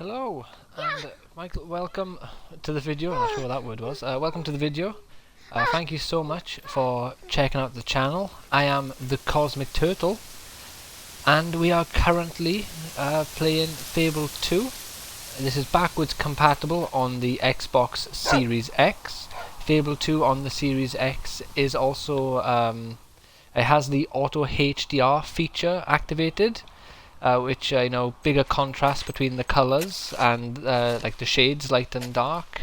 Hello, and Michael, welcome to the video. I'm not sure what that word was. Welcome to the video. Thank you so much for checking out the channel. I am the Cosmic Turtle, and we are currently playing Fable 2. This is backwards compatible on the Xbox Series X. Fable 2 on the Series X is also, it has the auto HDR feature activated. Which bigger contrast between the colours and like the shades, light and dark.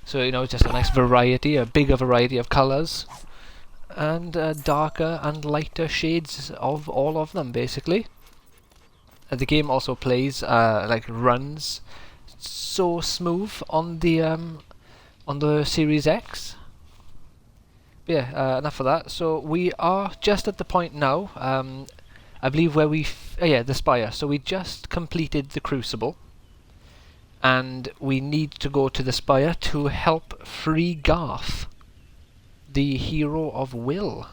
So just a nice variety, a bigger variety of colours, and darker and lighter shades of all of them, basically. The game also plays runs so smooth on the Series X. But yeah, enough of that. So we are just at the point now. I believe where we the Spire. So we just completed the Crucible, and we need to go to the Spire to help free Garth, the hero of Will.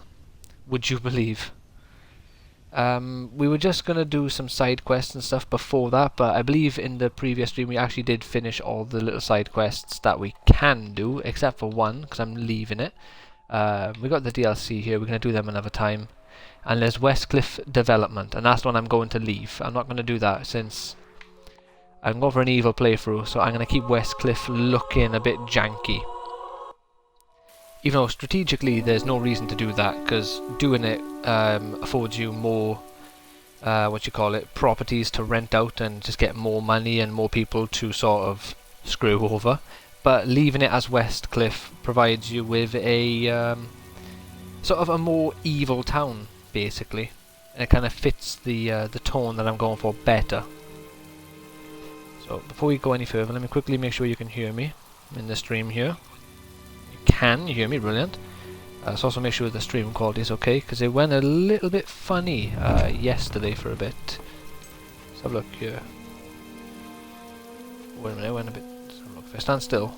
Would you believe? We were just gonna do some side quests and stuff before that, but I believe in the previous stream we actually did finish all the little side quests that we can do, except for one, because I'm leaving it. We got the DLC here. We're gonna do them another time. And there's Westcliff Development, and that's the one I'm going to leave. I'm not going to do that since I'm going for an evil playthrough, so I'm going to keep Westcliff looking a bit janky. Even though strategically there's no reason to do that, because doing it affords you more, properties to rent out and just get more money and more people to sort of screw over. But leaving it as Westcliff provides you with a sort of a more evil town, basically, and it kind of fits the tone that I'm going for better. So before we go any further, let me quickly make sure you can hear me in the stream here. You can hear me, brilliant. So also make sure the stream quality is okay, because it went a little bit funny yesterday for a bit. Let's have a look here. Wait a minute, it went a bit. Let's have a look. If I stand still,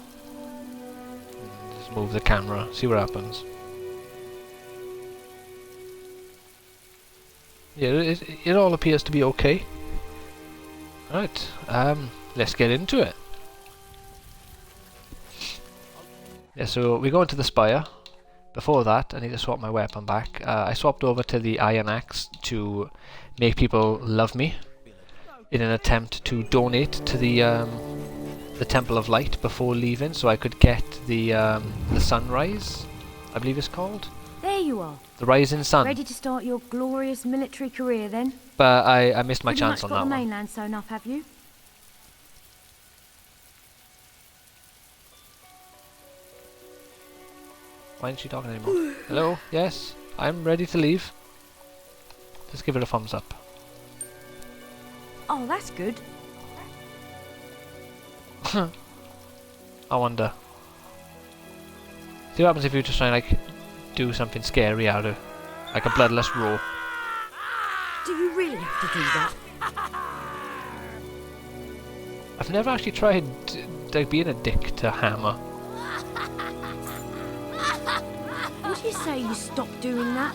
just move the camera, see what happens. Yeah, it all appears to be okay. Right, let's get into it. Yeah, so we go into the Spire. Before that, I need to swap my weapon back. I swapped over to the Iron Axe to make people love me, in an attempt to donate to the Temple of Light before leaving, so I could get the sunrise, I believe it's called. There you are. The rising sun. Ready to start your glorious military career then? But I missed my chance on that one. Pretty much got the mainland sewn up, have you? Why isn't she talking anymore? Hello? Yes? I'm ready to leave. Just give it a thumbs up. Oh, that's good. I wonder. See what happens if you just try and like do something scary out of like a bloodless roar. Do you really have to do that? I've never actually tried like being a dick to Hammer. Would you say you stop doing that?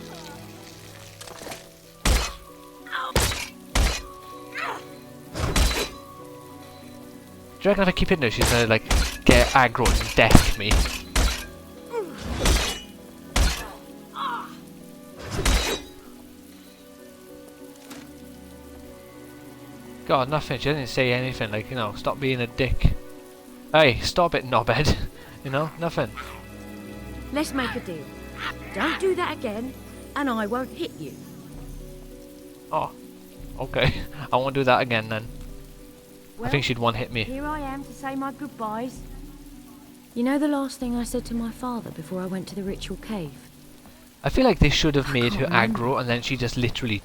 Do you reckon if I keep hitting her she's gonna like get aggro and deck me? God, nothing. She didn't say anything like, stop being a dick. Hey, stop it, knobhead. Nothing. Let's make a deal. Don't do that again, and I won't hit you. Oh, okay. I won't do that again then. Well, I think she'd one hit me. Here I am to say my goodbyes. You know the last thing I said to my father before I went to the ritual cave? I feel like they should have made her remember. aggro and then she just literally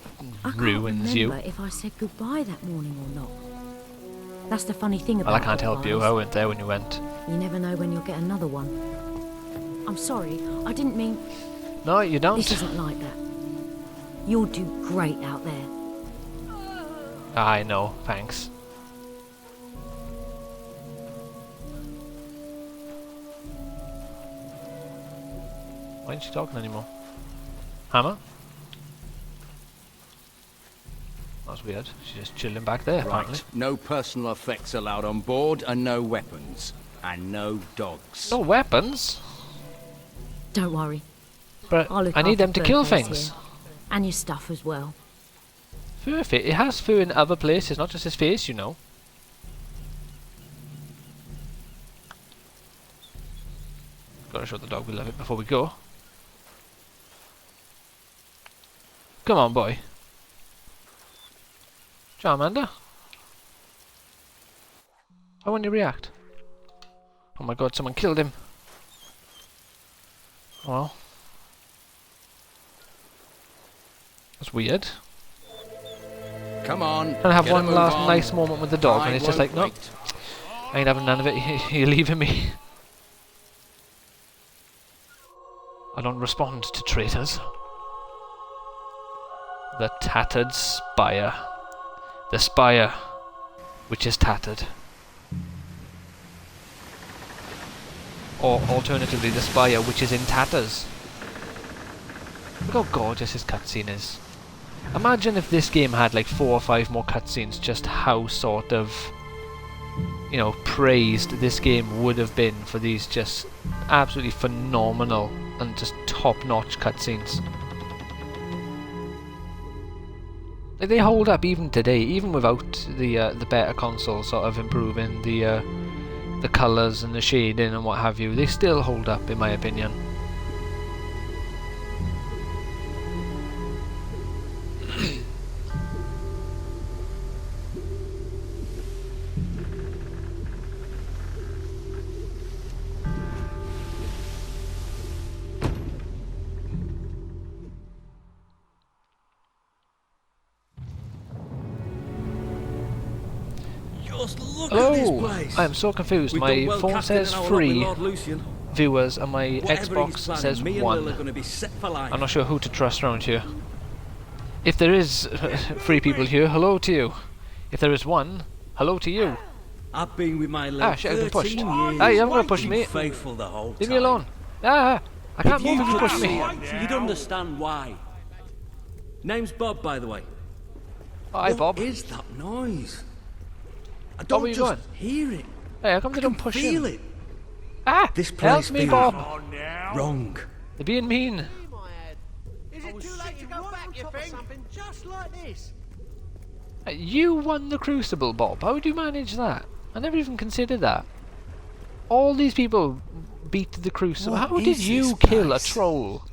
ruins you. I can't remember if I said goodbye that morning or not. That's the funny thing about Well, I can't help you. goodbyes. I weren't there when you went. You never know when you'll get another one. I'm sorry, I didn't mean... No, you don't. This isn't like that. You'll do great out there. I know, thanks. Why isn't she talking anymore? Hammer? That's weird. She's just chilling back there, apparently. Right. No personal effects allowed on board, and no weapons. And no dogs. No weapons? Don't worry. But I'll look I need after them to kill Furface things. here. And your stuff as well. Fur fit. It has fur in other places, not just his face, you know. Gotta show the dog we love it before we go. Come on, boy. Charmander. How will you react? Oh my god, someone killed him. Well. That's weird. Come on. And I have get a one move last on. nice moment with the dog, and I it's just like, won't nope, wait. I ain't having none of it. You're leaving me. I don't respond to traitors. The tattered spire. The spire, which is tattered. Or alternatively, the spire, which is in tatters. Look how gorgeous his cutscene is. Imagine if this game had like 4 or 5 more cutscenes, just how sort of, you know, praised this game would have been for these just absolutely phenomenal and just top-notch cutscenes. Like, they hold up even today, even without the better console sort of improving the colours and the shading and what have you. They still hold up, in my opinion. Oh, I am so confused. My phone says free viewers and my Xbox says 1. I'm not sure who to trust around here. If there is free people here, hello to you. If there is 1, hello to you. I've been with my lad Shit, I've been pushed. 13 years. Hey, you're gonna push me. Faithful the whole Leave me time. alone. I can't move if you push me. You'd understand why. Name's Bob, by the way. Oh, hi, Bob. What is that noise? I where don't you just going? hear it. Hey, how come they I can don't push feel him? it. This This help place me, feels Bob. wrong. They're being mean. Is it too late to go back, you think? Something just like this. You won the Crucible, Bob. How would you manage that? I never even considered that. All these people beat the Crucible. What How did is you this kill a place? troll?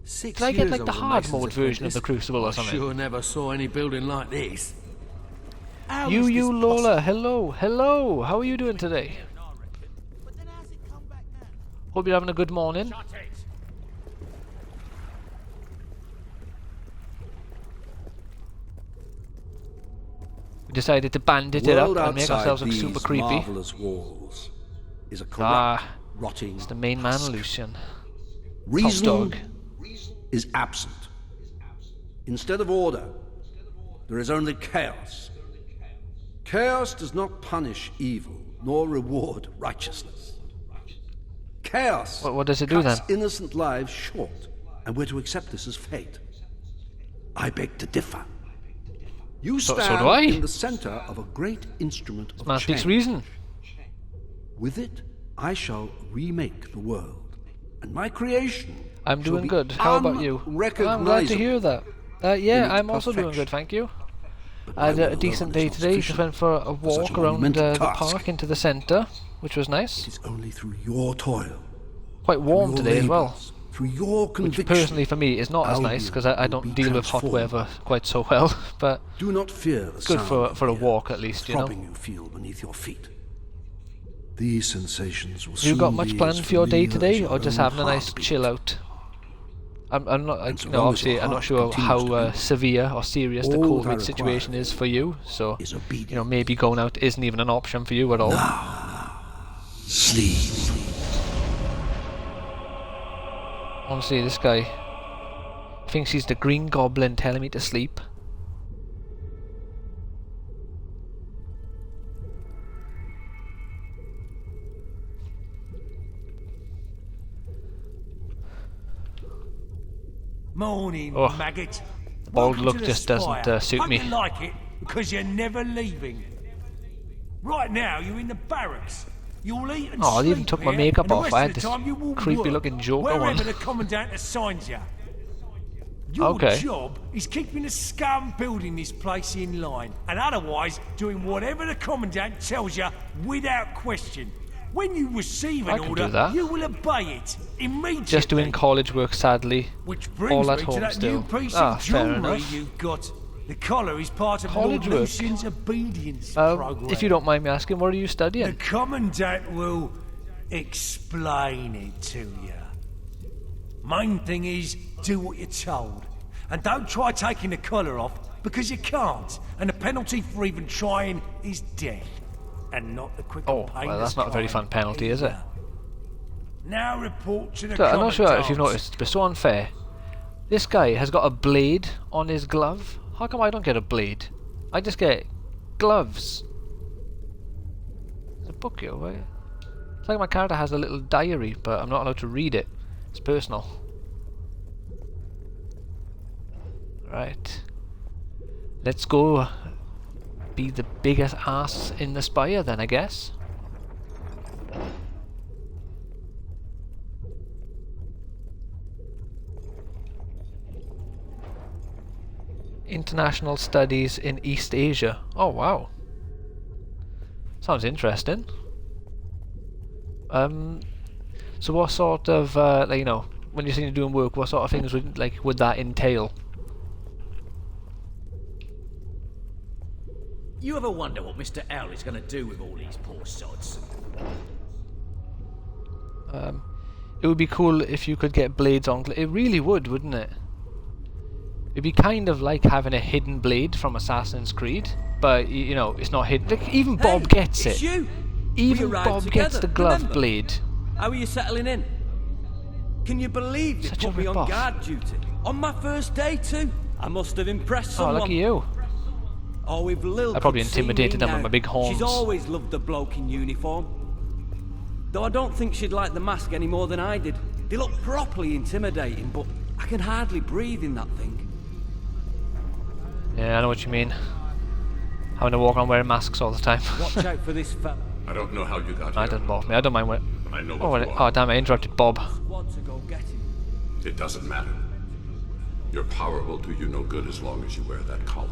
6 Did I get years like the old hard Mason's mode version of the apprentice. Crucible or something? Sure never saw any building like this. How is You this Lola, possible? hello, hello. How are you doing today? But then how's it come back now? Hope you're having a good morning. We decided to bandit it up World and make outside ourselves look these super creepy. marvelous walls is a corrupt, Ah, rotting it's the main man, husk. Lucian. Reason dog. is absent. Instead of order, there is only chaos. Chaos does not punish evil, nor reward righteousness. Chaos What does it do cuts then? innocent lives short, and we're to accept this as fate. I beg to differ. You So stand do I. in the center of a great instrument of Man change. speaks reason. With it, I shall remake the world, and my creation. I'm shall doing be good. How about you? I'm glad to unrecognizable. hear that. in Yeah, its I'm also doing perfection. good, thank you. But I my had will a decent alone day is not today. Just sufficient went for a for such walk a around monumental the task. park into the centre, which was nice. It's only through your toil, Quite warm your today as well. labours, through your Which conviction. personally for me is not as nice because I will don't be deal with hot transformed. weather quite so well. But Do not fear the good sound for of a the walk earth at least, you know. throbbing you feel beneath your feet. These sensations will Have you soon got much be planned as for your day familiar as today, your or just own having a nice heartbeat. chill out? I'm not. And so No, long as obviously, your I'm not heart sure continues how to beat, severe or serious the all that I COVID situation require is for you. So, is you know, obedience. maybe going out isn't even an option for you at all. Sleep. Honestly, this guy thinks he's the Green Goblin telling me to sleep. Morning, Oh. maggot. bald Welcome look to the just Spire. doesn't suit Hope me. you like it, because you're never leaving. Right now, you're in the barracks. You'll eat and Oh, they even sleep took my here, makeup and the off. rest I of had the this time you will creepy work, looking Joker wherever one. the Commandant assigns you. Your Okay. job is keeping the scum building this place in line, and otherwise doing whatever the Commandant tells you without question. When you receive I an can order, do that. you will obey it immediately. Just doing college work, sadly. Which all brings at me home to that still. new piece Ah, of fair jewellery enough. you've got. The collar is part of College Lord work. Lucian's obedience program. If you don't mind me asking, what are you The studying? Commandant will explain it to you. Main thing is, do what you're told. And don't try taking the collar off, because you can't. And the penalty for even trying is death. And not the quick Oh, and painless well, that's not a very kind fun penalty, is it? either. Now report to the So, I'm not sure if Commandant. you've noticed, but it's so unfair. This guy has got a blade on his glove. How come I don't get a blade? I just get gloves. There's a book here, right? It's like my character has a little diary, but I'm not allowed to read it. It's personal. Right. Let's go be the biggest ass in the Spire then, I guess. International Studies in East Asia. Oh wow. Sounds interesting. So what sort of like, you know, when you're doing work, what sort of things would that entail? You ever wonder what Mr. L is going to do with all these poor sods? It would be cool if you could get blades on. It really would, wouldn't it? It'd be kind of like having a hidden blade from Assassin's Creed, but you know, it's not hidden. Like, even Bob gets it's it. you! Even We arrived Bob gets together, the glove remember? blade. How are you settling in? Can you believe you Such a put me on rip-off. guard duty? On my first day too? I must have impressed Oh, someone. lucky you. Oh, if Lil I probably could see intimidated me them with now. my big horns. She's always loved the bloke in uniform. Though I don't think she'd like the mask any more than I did. They look properly intimidating, but I can hardly breathe in that thing. Yeah, I know what you mean. Having to walk around wearing masks all the time. Watch out for this fella. I don't know how you got That here. doesn't bother me. I don't mind what. I know Oh, what you are. damn! I interrupted Bob. Squad to go get him. It doesn't matter. Your power will do you no good as long as you wear that collar.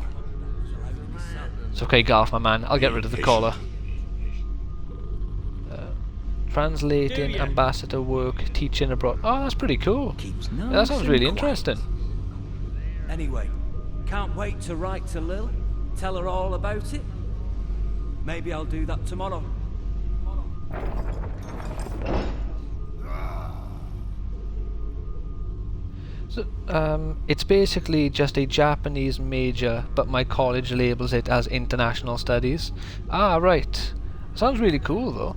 It's okay, Garth, my man. I'll get rid of the collar. Translating, ambassador work, teaching abroad. Oh, that's pretty cool. Keeps Yeah, that nice sounds and really quiet. interesting. Anyway, can't wait to write to Lil. Tell her all about it. Maybe I'll do that tomorrow. So, it's basically just a Japanese major, but my college labels it as international studies. Ah, right. Sounds really cool, though.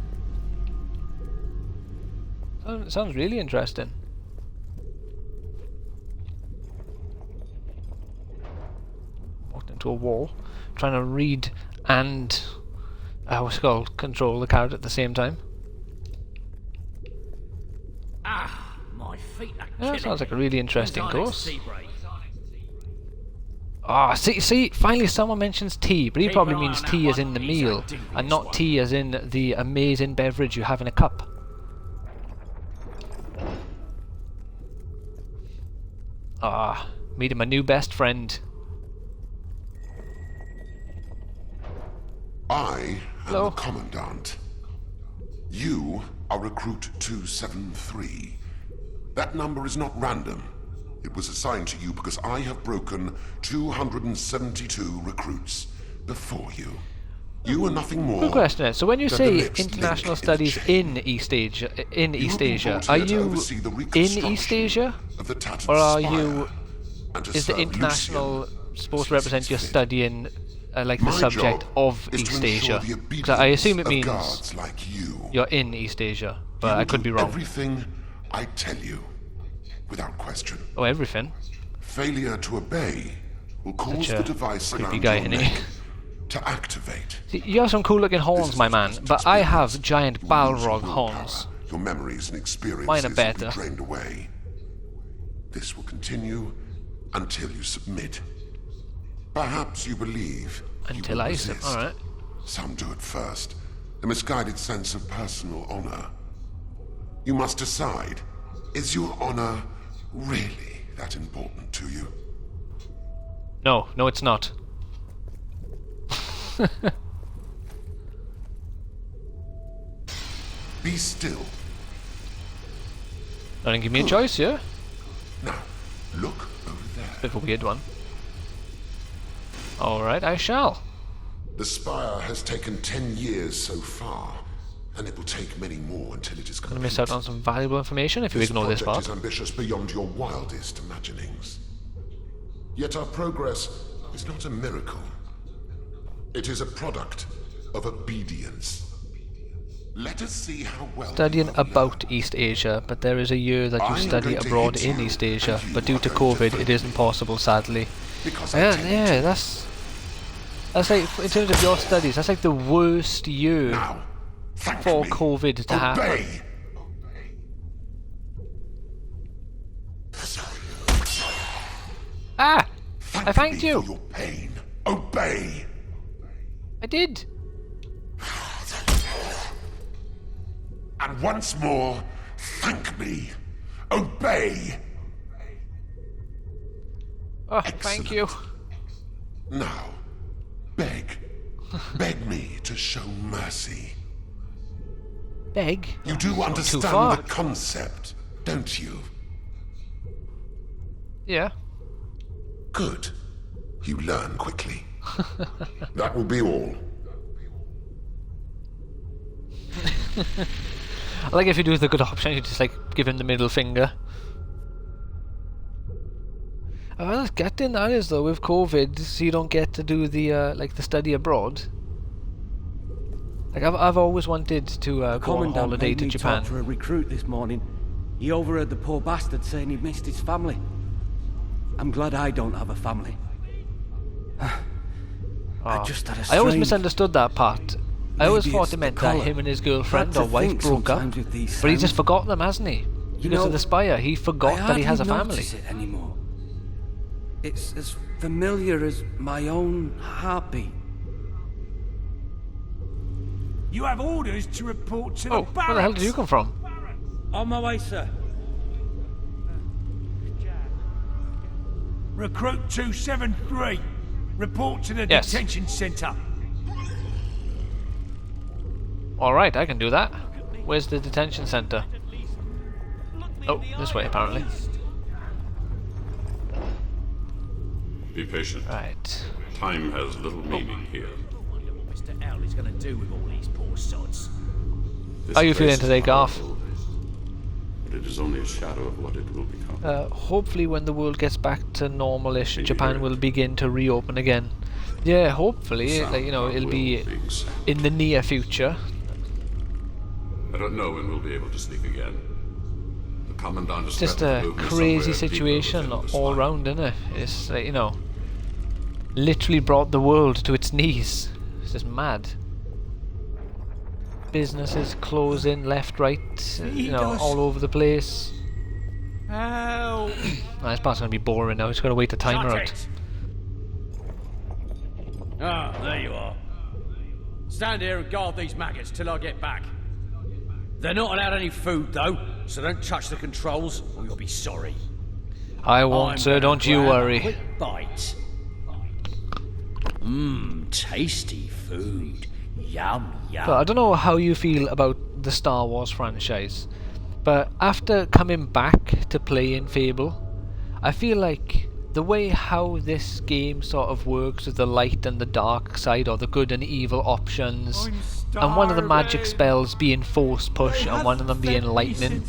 Sounds really interesting. Walked into a wall, trying to read and what's it called, control the character at the same time. Ah, my feet are Yeah, that sounds like a really interesting When's our next course. tea break? Ah, see, finally someone mentions tea, but he Keep probably an eye means on that tea as one. in the He's a meal, dingus and not one. tea as in the amazing beverage you have in a cup. Ah, meeting my new best friend. I am Hello. the Commandant. You are Recruit 273. That number is not random. It was assigned to you because I have broken 272 recruits before you. You are nothing more. Good question. Then. So when you than the say next international link in the studies chain. in East Asia, are You have been brought you here to oversee the in reconstruction East Asia, of the tattered or are spire you? and to Is the serve international Lucian supposed to represent you're fit. studying like the My subject job of is to East ensure Asia? the 'Cause I assume it obedience means of guards like you. you're in East Asia, but You I will could do be wrong. Everything I tell you, without question. Oh, everything. Failure to obey will cause Such the a device creepy around guy, your isn't he? neck to activate. See, you have some cool looking horns, This my is man, just but I have experience. giant You will lose your Balrog willpower. horns. Your memories and experiences Mine are will better. be drained away. This will continue until you submit. Perhaps you believe. Until I say, alright. Some do at first. A misguided sense of personal honor. You must decide, is your honor really that important to you? No, no it's not. Be still. Don't give me a choice, yeah? Now, look over there. Bit of a weird one. Alright, I shall. The spire has taken 10 years so far, and it will take many more until it is complete. Gonna miss out on some valuable information if you ignore this part. This project is ambitious beyond your wildest imaginings. Yet our progress is not a miracle. It is a product of obedience. Let us see how well Studying about East Asia, but there is a year that you study abroad in East Asia, but due to COVID it isn't possible, sadly. Yeah, that's like, in terms of your studies, that's like the worst year for COVID to happen. Ah! I thanked you! For your pain. Obey! I did! And once more, thank me. Obey! Oh, thank you. Now, beg. Beg me to show mercy. Beg? You do Not understand too far. the concept, don't you? Yeah. Good. You learn quickly. That will be all. I like if you do the good option, you just like give him the middle finger. Well, it's getting that is though with COVID, so you don't get to do the like the study abroad. Like I've always wanted to go on holiday to Japan. Talk to a recruit this morning. He overheard the poor bastard saying he missed his family. I'm glad I don't have a family. I just had a I always strange- misunderstood that part. I always Maybe thought it's it the meant that colour. him and his girlfriend Hard or to wife think broke up, sometimes with these but he just sounds. forgot them, hasn't he? Because of the spire, he forgot that he has a I hardly family. notice it anymore. It's as familiar as my own heartbeat. You have orders to report to the Oh, barracks. where the hell did you come from? On my way, sir. Recruit 273. Report to the Yes. detention centre. Alright, I can do that. Where's the detention centre? Oh, this way apparently. Be patient. Right. Time has little meaning here. Mr. L is going to do with all these poor sods. This How are you place feeling is today, Garth? powerful, but it is only a shadow of what it will become. Hopefully when the world gets back to normal-ish, Japan will begin to reopen again. Yeah, hopefully, like, you know, it'll be in the near future. I don't know when we'll be able to sleep again. The Commandant has Just threatened a to move me crazy somewhere deeper situation within the all spine. round, isn't it? It's like, you know, literally brought the world to its knees. It's just mad. Businesses closing left, right, you know, all over the place. Help! This part's gonna be boring now. Just gotta wait the timer out. Ah, there you are. Stand here and guard these maggots till I get back. They're not allowed any food, though, so don't touch the controls, or you'll be sorry. I won't, I'm sir. gonna Don't you grab a worry. quick bite. Mmm, tasty food. Yum, yum. But I don't know how you feel about the Star Wars franchise, but after coming back to play in Fable, I feel like the way how this game sort of works with the light and the dark side, or the good and evil options, and one of the magic spells being force push and one of them being lightning,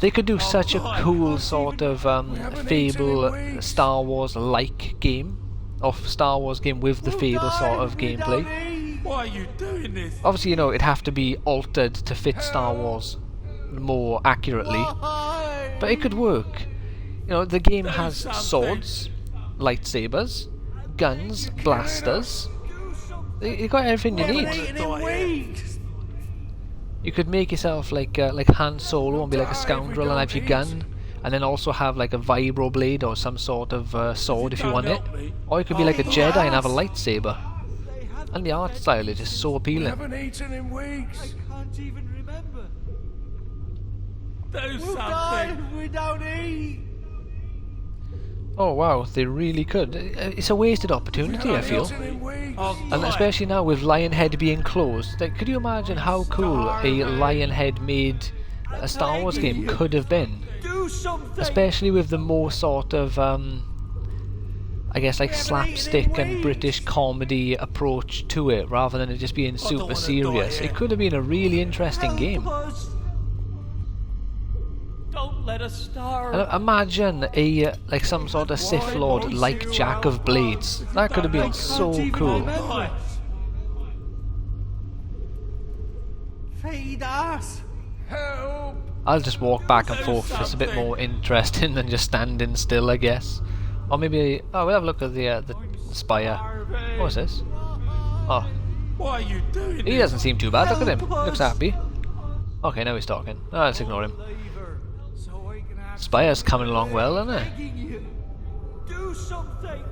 they could do such a cool sort of Fable Star Wars like game, or Star Wars game with the Fable sort of gameplay. Why are you doing this? Obviously, you know, it'd have to be altered to fit Star Wars more accurately, but it could work. You know, the game has swords, lightsabers, guns, blasters. You got everything you need. You could make yourself like Han Solo and be like a scoundrel and have your gun, and then also have like a vibro blade or some sort of sword if you want it. Or you could be like a Jedi and have a lightsaber. And the art style is just so appealing. Haven't eaten in weeks. I can't even remember. Do something. We don't eat. Oh wow, they really could. It's a wasted opportunity, I feel. And especially now with Lionhead being closed. Like, could you imagine how cool a Lionhead made a Star Wars game could have been? Do something. Especially with the more sort of, I guess like slapstick and British comedy approach to it, rather than it just being super serious. It could have been a really interesting game. Don't let us starve. And imagine a like some sort of Sith Lord like Jack of Blades. That could have been so cool. Feed us. Help. I'll just walk back and forth. It's a bit more interesting than just standing still, I guess. Or maybe we'll have a look at the spire. What's this? Oh, Why are you doing he doesn't seem too bad. Look at him. He looks happy. Okay, now he's talking. Oh, let's ignore him. Spire's coming along well, isn't it? Do something.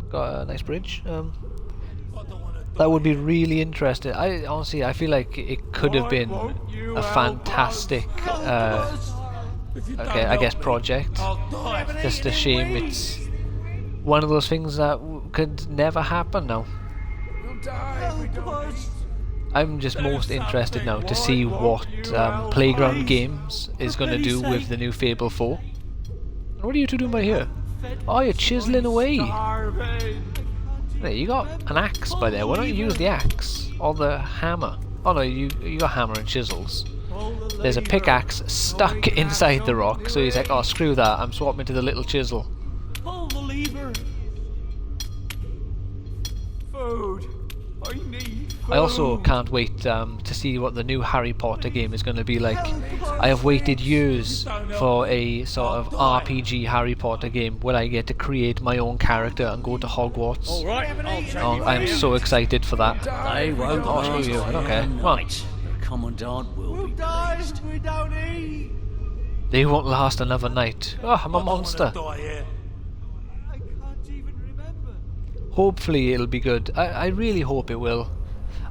Got a nice bridge. That would be really interesting. I honestly, I feel like it could have been a fantastic, okay, I guess project. Just a shame it's one of those things that could never happen now. I'm just most interested now to see what Playground Games is going to do with the new Fable 4. What are you two doing by here? Oh, you're chiseling away. Hey, you got an axe by there. Why don't you use the axe or the hammer? Oh no, you got hammer and chisels. There's a pickaxe stuck inside the rock, so he's like, oh screw that, I'm swapping to the little chisel. Pull the lever. Food. I need food. I also can't wait to see what the new Harry Potter game is going to be like. I have waited years for a sort of RPG Harry Potter game where I get to create my own character and go to Hogwarts. All right, I'll take Oh, you I'm in. so excited for that. They won't Oh, screw last you. another Okay, well, night. The Commandant will be pleased. We don't eat. they won't last another night. Oh, I'm a monster. Die here. I can't even remember. Hopefully it'll be good. I really hope it will.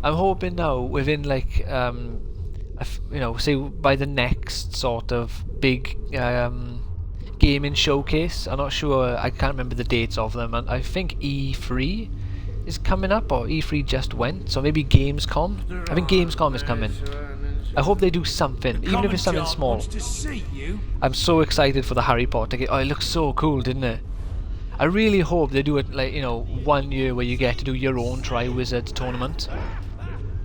I'm hoping now within like you know, say by the next sort of big gaming showcase. I'm not sure. I can't remember the dates of them, and I think E3 is coming up, or E3 just went. So maybe Gamescom. I think Gamescom is coming. I hope they do something, even if it's something small. Wants to see you. I'm so excited for the Harry Potter game. Oh, it looks so cool, didn't it? I really hope they do it like, you know, 1 year where you get to do your own Triwizard tournament.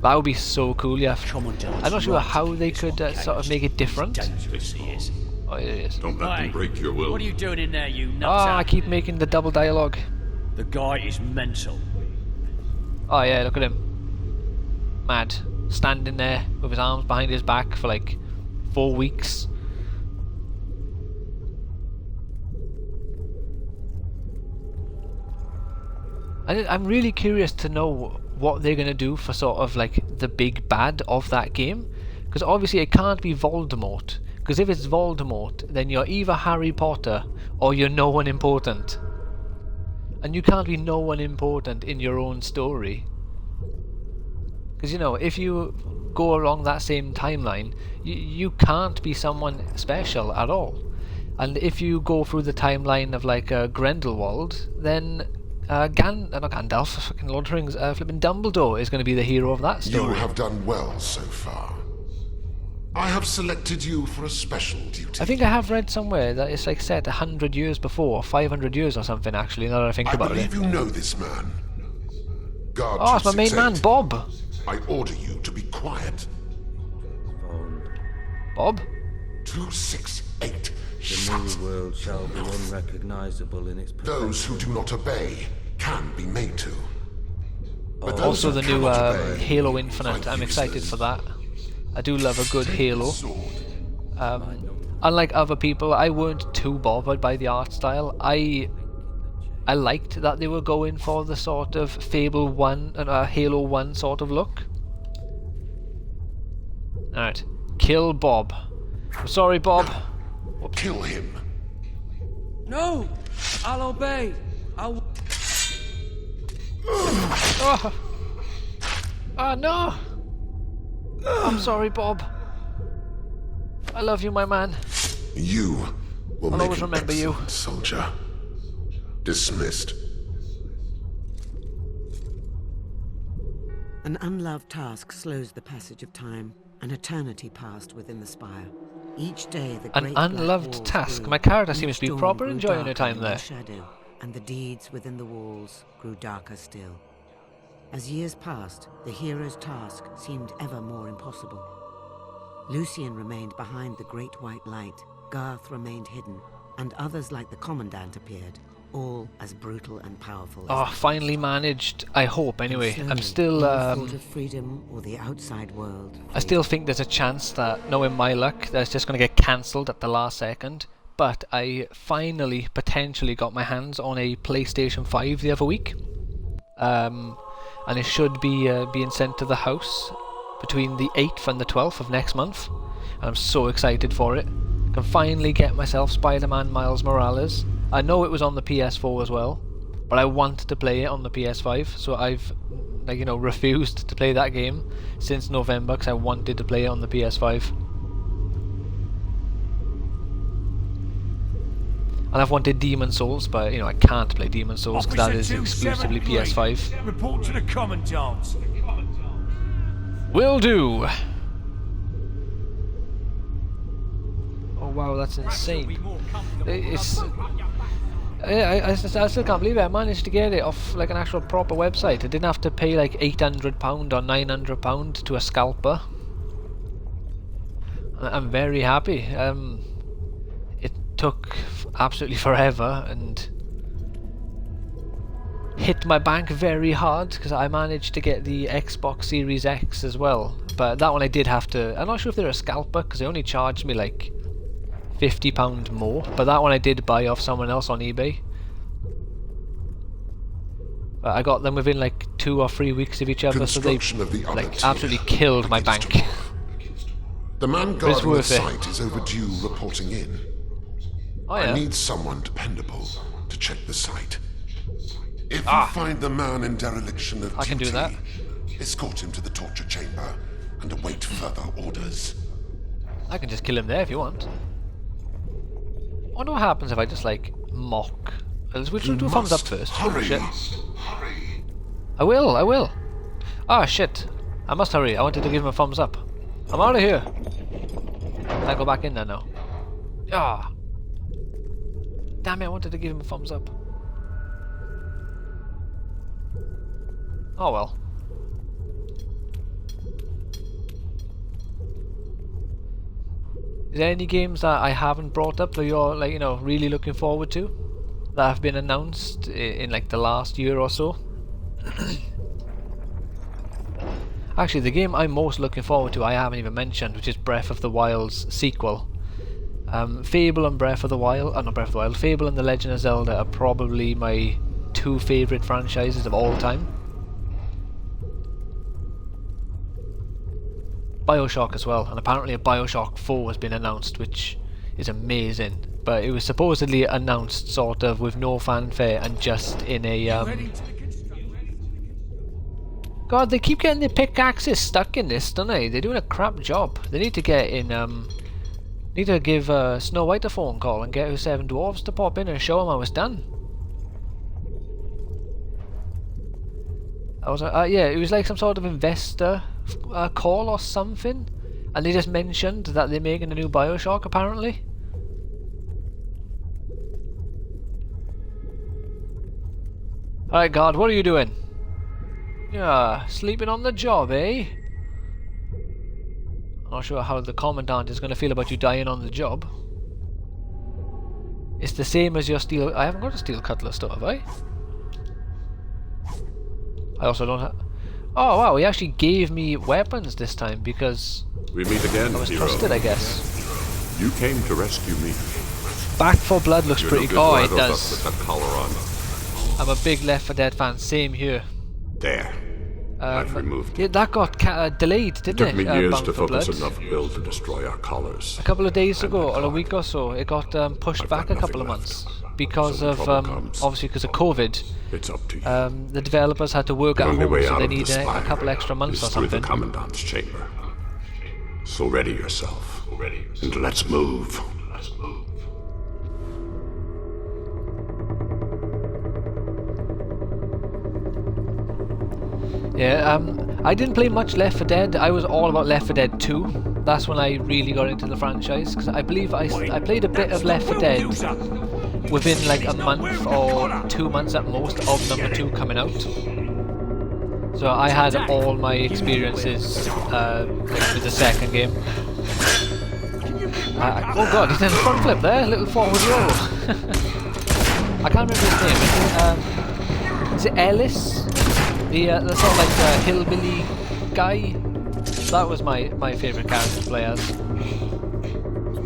That would be so cool, yeah. I'm not sure how they could sort of make it different. Dangerous he is. Oh, it is. Don't let Hey, them break your will. What are you doing in there, you Oh, nutter? I keep making the double dialogue. The guy is mental. Oh yeah, look at him. Mad. Standing there with his arms behind his back for like 4 weeks. I'm really curious to know what they're going to do for sort of like the big bad of that game. Because obviously it can't be Voldemort. Because if it's Voldemort, then you're either Harry Potter or you're no one important. And you can't be no one important in your own story. Because, you know, if you go along that same timeline, you can't be someone special at all. And if you go through the timeline of like Grindelwald, then not Gandalf, fucking Lord of the Rings, flipping Dumbledore is going to be the hero of that story. You have done well so far. I have selected you for a special duty. I think I have read somewhere that it's like set 100 years before, 500 years or something actually, now that I think about believe it. you know this man. Guard Oh, it's my main man, 268. Bob! I order you to be quiet. Bob? 268. The Shut. new world shall be unrecognizable in its Those who do not obey can be made to. But those Also who the new cannot obey Halo Infinite, find I'm excited useless. for that. I do love a good Halo. Sword. Unlike other people, I weren't too bothered by the art style. I liked that they were going for the sort of Fable 1 and Halo 1 sort of look. Alright, kill Bob. I'm sorry, Bob. Kill him. No! I'll obey. I'll... Oh. Oh no! I'm sorry, Bob. I love you, my man. You will I'll make always an remember you. excellent soldier. Dismissed. An unloved task slows the passage of time. An eternity passed within the spire. Each day the An unloved task. My character seems to be proper enjoying her time there. Shadow, and the deeds within the walls grew darker still. As years passed, the hero's task seemed ever more impossible. Lucien remained behind the great white light, Garth remained hidden, and others like the Commandant appeared, all as brutal and powerful as finally managed, I hope anyway. slowly, I'm still thought of freedom or the outside world. I still think there's a chance that, knowing my luck, that's just going to get cancelled at the last second. But I finally, potentially got my hands on a PlayStation 5 the other week. And it should be being sent to the house between the 8th and the 12th of next month. And I'm so excited for it. Can finally get myself Spider-Man Miles Morales. I know it was on the PS4 as well, but I wanted to play it on the PS5, so I've, like, you know, refused to play that game since November because I wanted to play it on the PS5. And I've wanted Demon Souls, but you know I can't play Demon Souls because that is exclusively PS5. Report to the Commandant. Will do. Oh wow, that's insane. It's I still can't believe it. I managed to get it off like an actual proper website. I didn't have to pay like £800 or £900 to a scalper. I'm very happy. It took absolutely forever and hit my bank very hard because I managed to get the Xbox Series X as well. But that one I did have to. I'm not sure if they're a scalper because they only charged me like £50 more, but that one I did buy off someone else on eBay. I got them within like 2 or 3 weeks of each other, so they like absolutely killed my bank. The man guarding the site is overdue reporting in. Oh, yeah. I need someone dependable to check the site. If you find the man in dereliction of duty, I can do that. Escort him to the torture chamber and await further orders. I can just kill him there if you want. I wonder what happens if I just like mock. We'll do a thumbs up first. Hurry. Shit. I will. Ah shit. I must hurry. I wanted to give him a thumbs up. I'm out of here. Can I go back in there now? Ah. Damn it, I wanted to give him a thumbs up. Oh well. Is there any games that I haven't brought up that you're like, you know, really looking forward to? That have been announced in like the last year or so? Actually, the game I'm most looking forward to I haven't even mentioned, which is Breath of the Wild's sequel. Fable and Breath of the Wild, not Breath of the Wild, Fable and The Legend of Zelda are probably my 2 favourite franchises of all time. BioShock as well, and apparently a BioShock 4 has been announced, which is amazing. But it was supposedly announced sort of with no fanfare and just in a God, they keep getting their pickaxes stuck in this, don't they? They're doing a crap job. They need to get in need to give Snow White a phone call and get her 7 dwarves to pop in and show them how it's done. I was yeah, it was like some sort of investor call or something, and they just mentioned that they're making a new BioShock apparently. Alright, God, what are you doing? Yeah, sleeping on the job, eh? I'm not sure how the Commandant is going to feel about you dying on the job. It's the same as your steel. I haven't got a steel cutlass though, have I? I also don't have. Oh wow, he actually gave me weapons this time because we meet again, I was hero. trusted, I guess. You came to rescue me. Back 4 Blood looks You're pretty no good. Oh, it with does. that collar on. I'm a big Left 4 Dead fan. Same here. There. I've removed Yeah, it. that got delayed, didn't It it? took me years Bound to for focus Blood. enough will to destroy our colors. A couple of days ago, or a week or so, it got pushed I've back got a couple of nothing months left. because So when of trouble comes, obviously because of COVID. It's up to you. The developers had to work The at only home, way so out they of the need a spire couple extra months is or through something. the Commandant's chamber. So ready yourself, and let's move. Yeah, I didn't play much Left 4 Dead. I was all about Left 4 Dead 2. That's when I really got into the franchise, because I believe I played a bit of Left 4 Dead within like a month or 2 months at most of number 2 coming out. So I had all my experiences like with the second game. Oh god, he did a front flip there, little forward roll. I can't remember his name. Is it Ellis? The sort of like hillbilly guy. That was my favourite character to play as.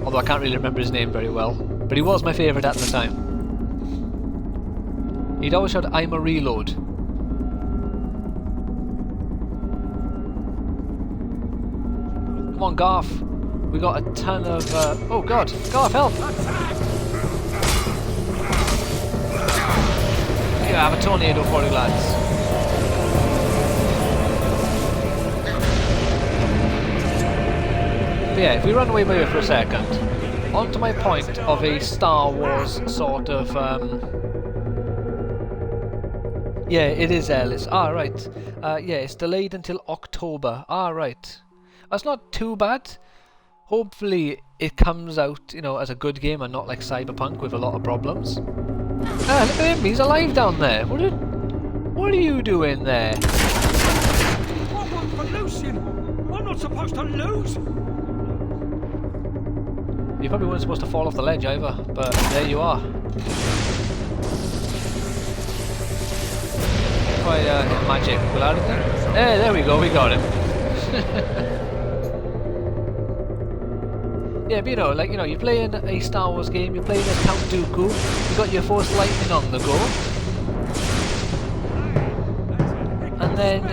Although I can't really remember his name very well. But he was my favourite at the time. He'd always shout, "I'm a reload." Come on, Garth. We got a ton of... oh god, Garth, help! Here, I have a tornado for you, lads. But yeah, if we run away by here for a second, on to my point of a Star Wars sort of... yeah, it is Ellis. Ah, right. Yeah, it's delayed until October. Ah, right. That's not too bad. Hopefully it comes out, you know, as a good game and not like Cyberpunk with a lot of problems. Ah, look at him, he's alive down there. What are you doing there? I want for Lucian. I'm not supposed to lose. You probably weren't supposed to fall off the ledge either, but there you are. Quite magic. Will out of there? There we go, we got him. Yeah, but you know, like, you know, you're playing a Star Wars game, you're playing as Count Dooku, you got your Force Lightning on the go, and then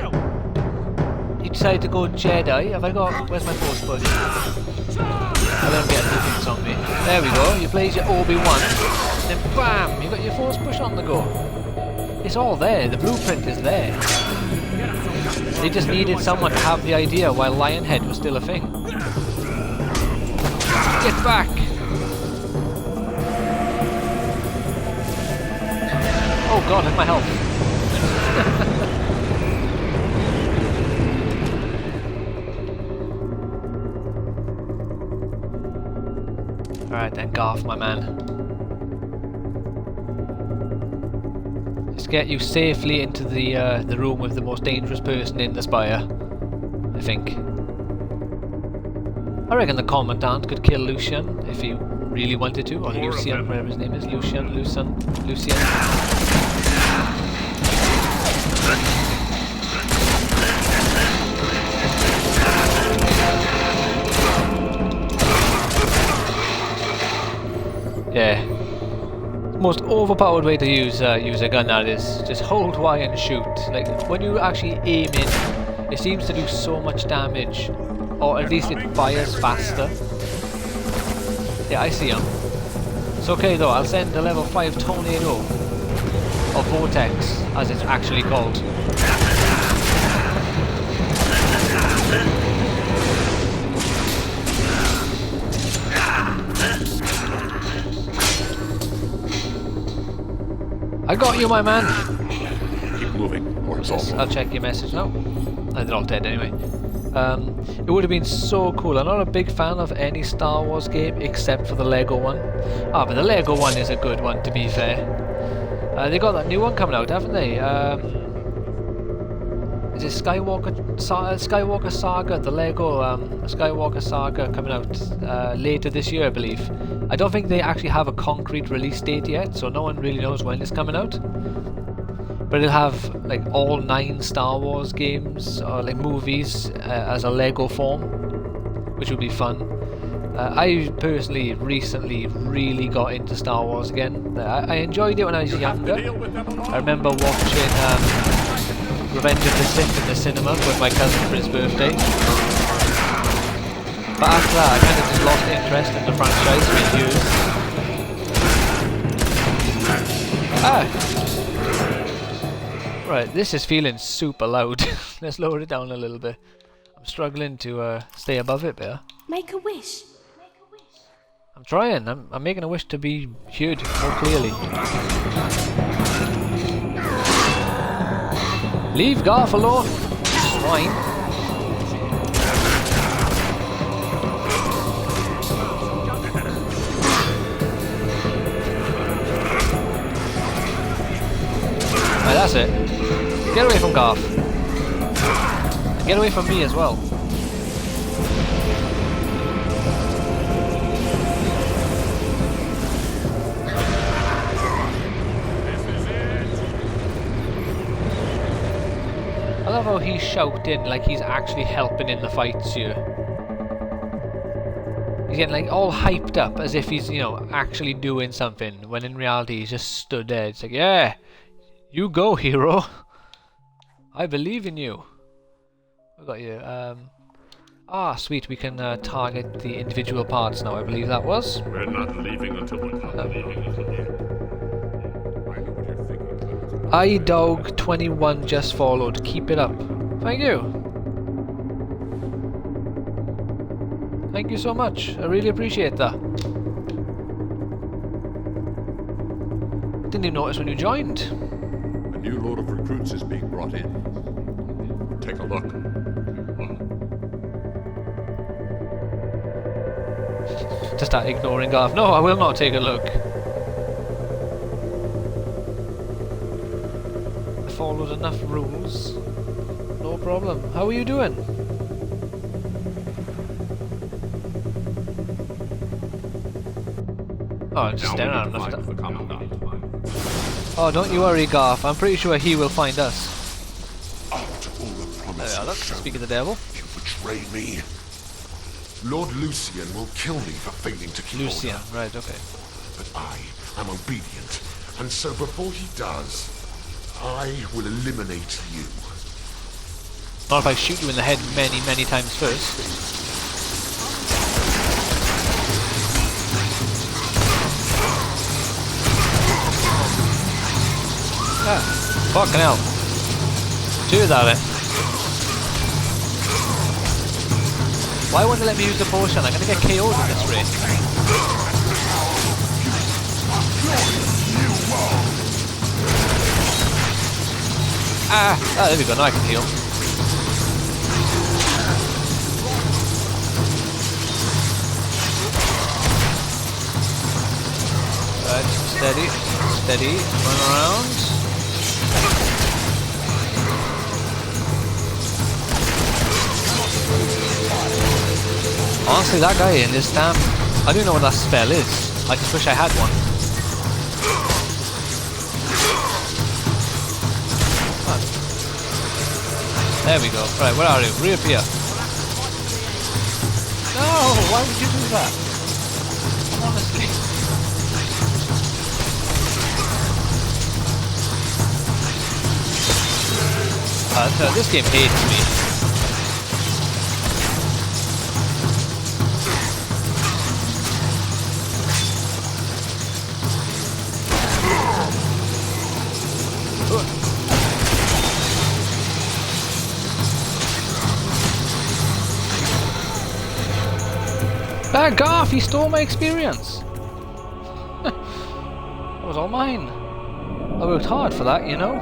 you decide to go Jedi. Have I got... where's my Force push? I don't get anything on me. There we go, you play your Obi-Wan, and then BAM! You got your Force push on the go. It's all there, the blueprint is there. They just needed someone to have the idea while Lionhead was still a thing. Get back! Oh god, look at my health. Alright then, Garth, my man. Let's get you safely into the room with the most dangerous person in the spire, I think. I reckon the Commandant could kill Lucian if he really wanted to, or Lucian, whatever his name is. Lucian. Yeah. The most overpowered way to use a gun, that is. Just hold Y and shoot. Like, when you actually aim in, it seems to do so much damage. Or at least it fires faster. Yeah, I see him. It's okay though, I'll send a level 5 tornado. Or vortex, as it's actually called. I got you, my man! Keep moving, or it's all I'll check your message now. They're all dead anyway. It would have been so cool. I'm not a big fan of any Star Wars game except for the Lego one. Ah, but the Lego one is a good one, to be fair. They got that new one coming out, haven't they? Is it Skywalker Saga? The Lego Skywalker Saga coming out later this year, I believe. I don't think they actually have a concrete release date yet, so no one really knows when it's coming out. But it'll have like all 9 Star Wars games or like movies as a Lego form, which would be fun. I personally recently really got into Star Wars again. I enjoyed it when I was younger. I remember watching Revenge of the Sith in the cinema with my cousin for his birthday. But after that, I kind of just lost interest in the franchise for years. Ah! Right, this is feeling super loud. Let's lower it down a little bit. I'm struggling to stay above it there. Make a wish. I'm trying. I'm making a wish to be heard more clearly. Leave Garth alone. Swine. Right, that's it. Get away from Garth. Get away from me as well. I love how he's shouting like he's actually helping in the fights here. He's getting like all hyped up as if he's, you know, actually doing something, when in reality he's just stood there. It's like, yeah, you go, hero. I believe in you. What got you? Ah, sweet, we can target the individual parts now, I believe that was. We're not leaving until the iDog21 just followed. Keep it up. Thank you. Thank you so much. I really appreciate that. Didn't even notice when you joined. A new load of recruits is being brought in. Take a look. To start ignoring Garth. No, I will not take a look. I followed enough rules. No problem. How are you doing? Oh, I'm just staring at him. Oh, don't you worry, Garth. I'm pretty sure he will find us. After all the promise There we are, look. Speak of the devil. you betrayed me. Lord Lucian will kill me for failing to keep Lucian, order. right, okay. But I am obedient, and so before he does, I will eliminate you. Not if I shoot you in the head many, many times first. Ah, fucking hell. Do that, eh? Why won't they let me use the potion? I'm gonna get KO'd in this rate. Ah, there we go, now I can heal. Right, steady, steady, run around. Honestly, that guy in this damn... I don't know what that spell is. I just wish I had one. Huh. There we go. Right, where are you? Reappear. No! Why would you do that? Honestly. This game hates me. Back off! He stole my experience! That was all mine. I worked hard for that, you know?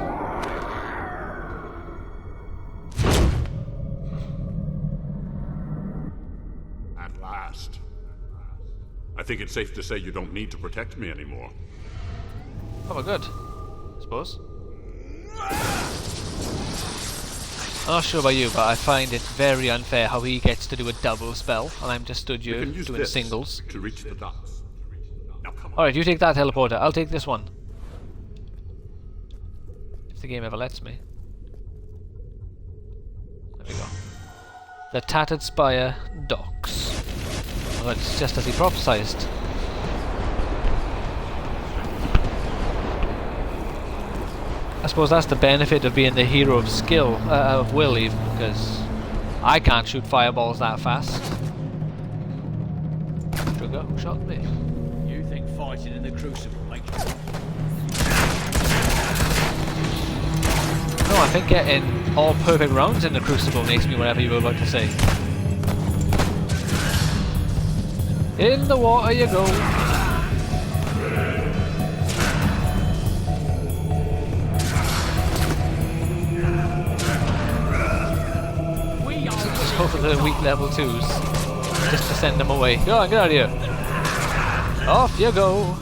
At last. I think it's safe to say you don't need to protect me anymore. Oh, well, good. I suppose. I'm not sure about you, but I find it very unfair how he gets to do a double spell, and I'm just stood here doing singles. To reach the docks. Now come on. Alright, you take that teleporter, I'll take this one. If the game ever lets me. There we go. The Tattered Spire docks. Well, it's just as he prophesized. I suppose that's the benefit of being the hero of skill, of will even, because I can't shoot fireballs that fast. Sugar, who shot me? You think fighting in the Crucible makes you... No, I think getting all perfect rounds in the Crucible makes me whatever you were about to say. In the water you go. Just go for the weak level 2s. Just to send them away. Go on, get out of here. Off you go.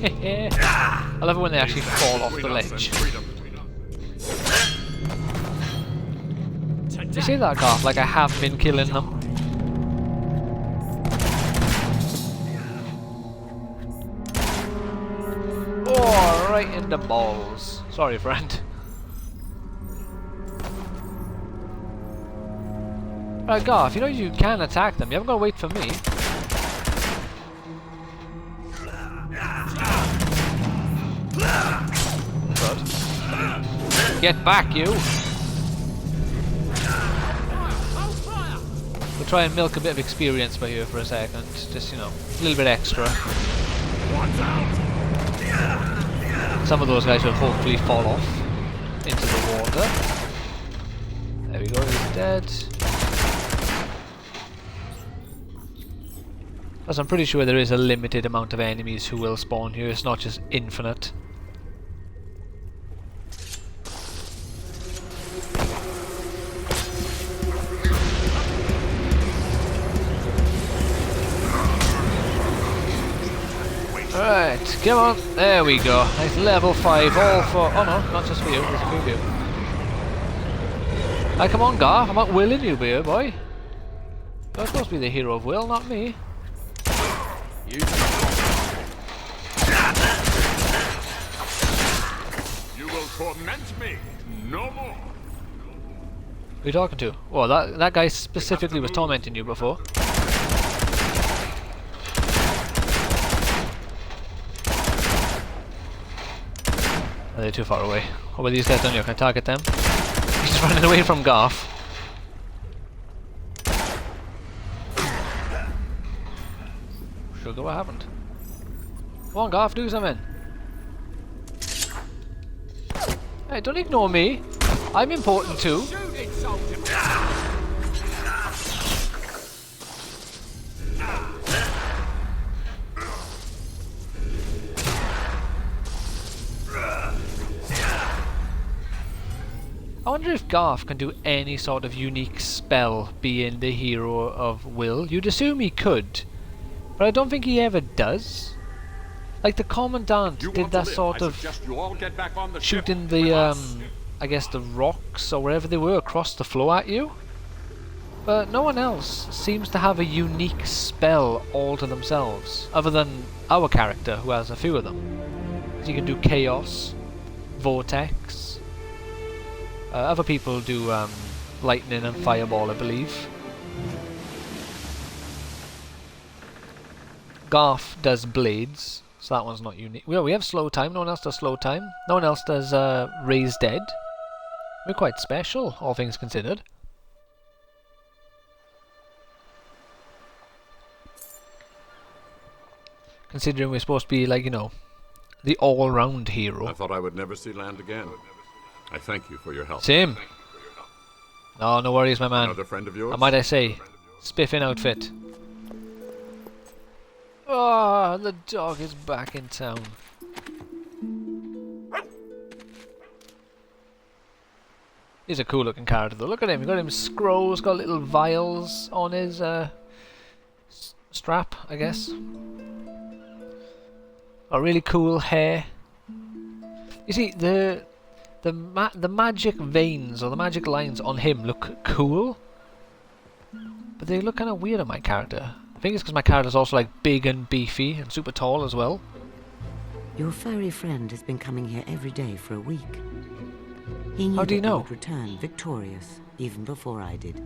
I love it when they actually fall off the ledge. You see that, Garth? Like I have been killing them. Oh, right in the balls. Sorry, friend. Right, Garth, you know you can attack them. You haven't got to wait for me. Good. Get back, you! We'll try and milk a bit of experience by here for a second. Just, you know, a little bit extra. Some of those guys will hopefully fall off into the water. There we go, he's dead. Plus I'm pretty sure there is a limited amount of enemies who will spawn here, it's not just infinite. Right, come on, there we go. Nice level 5, all for... Oh no, not just for you, there's a few of you. Right, come on, Garth, I'm not willing you here, boy. You're supposed to be the hero of will, not me. You will torment me no more. Who are you talking to? Well, that guy specifically was tormenting you before. Are they too far away? What about these guys down here? Can I target them? He's just running away from Garth. Sugar, what happened? Come on, Garth, do something. Hey, don't ignore me. I'm important too. I wonder if Garth can do any sort of unique spell being the hero of will. You'd assume he could, but I don't think he ever does. Like the Commandant did that sort of shooting the, I guess the rocks or wherever they were across the floor at you. But no one else seems to have a unique spell all to themselves, other than our character who has a few of them. So you can do Chaos, Vortex. Other people do lightning and fireball, I believe. Garth does blades, so that one's not unique. Well, we have slow time, no one else does slow time. No one else does raise dead. We're quite special, all things considered. Considering we're supposed to be, like, you know, the all-round hero. I thought I would never see land again. I thank you for your help. Same. No, no worries, my man. Another friend of yours? And might I say, spiffing outfit. Oh, the dog is back in town. He's a cool looking character though. Look at him. You got him scrolls, got little vials on his strap, I guess. A really cool hair. You see, the magic veins or the magic lines on him look cool, but they look kind of weird on my character. I think it's because my character's also like big and beefy and super tall as well. Your furry friend has been coming here every day for a week. He knew How do you that know? would return victorious even before I did.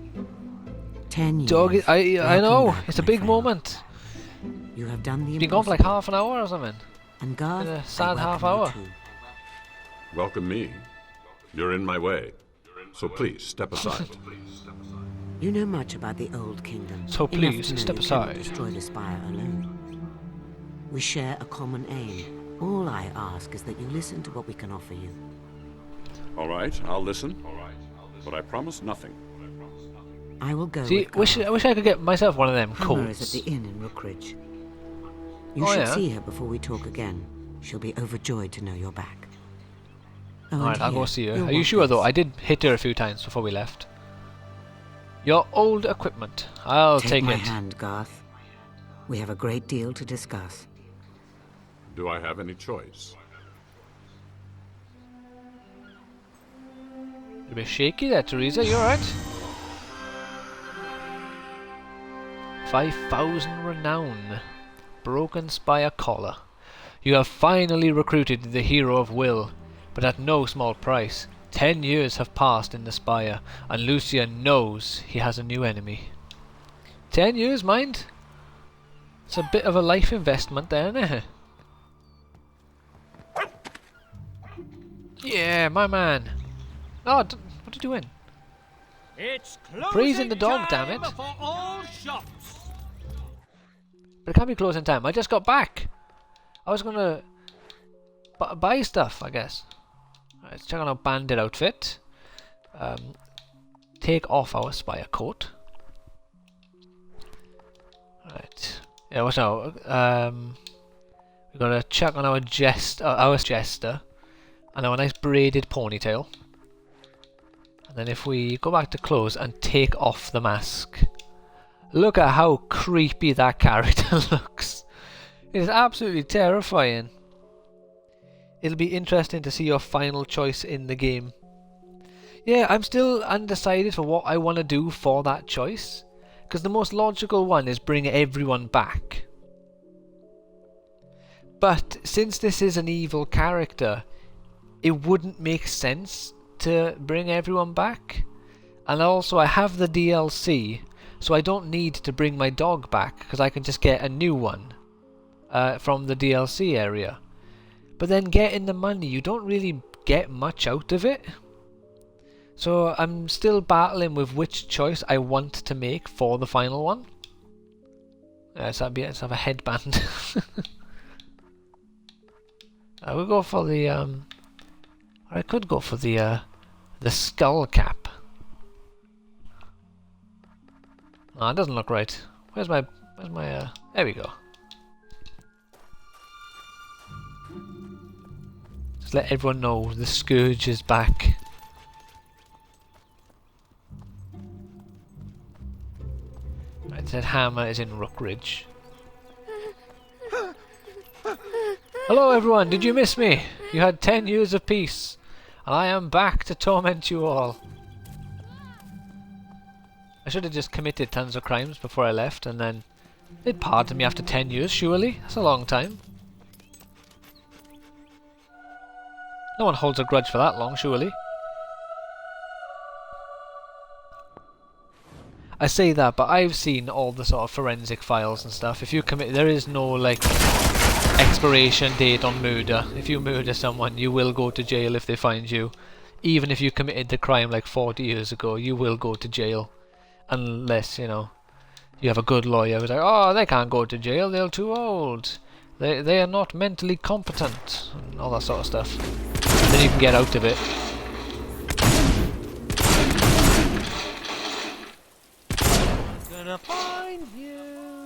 10 years. Dog, I Welcome know. back, It's a my big friend. moment. You have done the Been gone for like impossible. half an hour or something. And Garth, a I sad half welcome you hour. too. Welcome me. You're in my way. So please, step aside. You know much about the Old Kingdom. So Enough please, to know step you cannot aside. destroy the Spire alone. We share a common aim. All I ask is that you listen to what we can offer you. All right, I'll listen. But I promise nothing. I will go See, with I Garth. wish I could get myself one of them Hammer is coats. at the inn in Rookridge. You Oh, should yeah? see her before we talk again. She'll be overjoyed to know you're back. Oh, Alright, and I'll go here, see her. you'll Are you want sure though? this. I did hit her a few times before we left. Your old equipment. I'll take my it. hand, Garth. We have a great deal to discuss. Do I have any choice? You're a bit shaky there, Teresa. You alright? 5,000 renown. Broken Spire collar. You have finally recruited the hero of Will, but at no small price. 10 years have passed in the Spire, and Lucian knows he has a new enemy. 10 years, mind? It's a bit of a life investment there, isn't it? Yeah, my man. Oh, what are you doing? It's Praising the dog, damn it. for all shops. But it can't be closing time. I just got back. I was gonna buy stuff, I guess. Right, let's check on our bandit outfit. Take off our spire coat. Right. Yeah, what's now? We've got to check on our jester, and our nice braided ponytail. And then if we go back to clothes and take off the mask, look at how creepy that character looks. It's absolutely terrifying. It'll be interesting to see your final choice in the game. Yeah, I'm still undecided for what I want to do for that choice, because the most logical one is bring everyone back. But since this is an evil character, it wouldn't make sense to bring everyone back. And also I have the DLC, so I don't need to bring my dog back, because I can just get a new one from the DLC area. But then getting the money, you don't really get much out of it. So I'm still battling with which choice I want to make for the final one. Let's have a headband. We'll go for the I could go for the skull cap. Oh, it doesn't look right. Where's my there we go. Just let everyone know the Scourge is back. Right, it said Hammer is in Rookridge. Hello everyone, did you miss me? You had 10 years of peace, and I am back to torment you all. I should have just committed tons of crimes before I left, and then they'd pardon me after 10 years, surely? That's a long time. No one holds a grudge for that long, surely. I say that, but I've seen all the sort of forensic files and stuff. If you commit, there is no like expiration date on murder. If you murder someone, you will go to jail if they find you. Even if you committed the crime like 40 years ago, you will go to jail. Unless, you know, you have a good lawyer who's like, oh, they can't go to jail, they're too old. They are not mentally competent. And all that sort of stuff. Then you can get out of it. Gonna find you.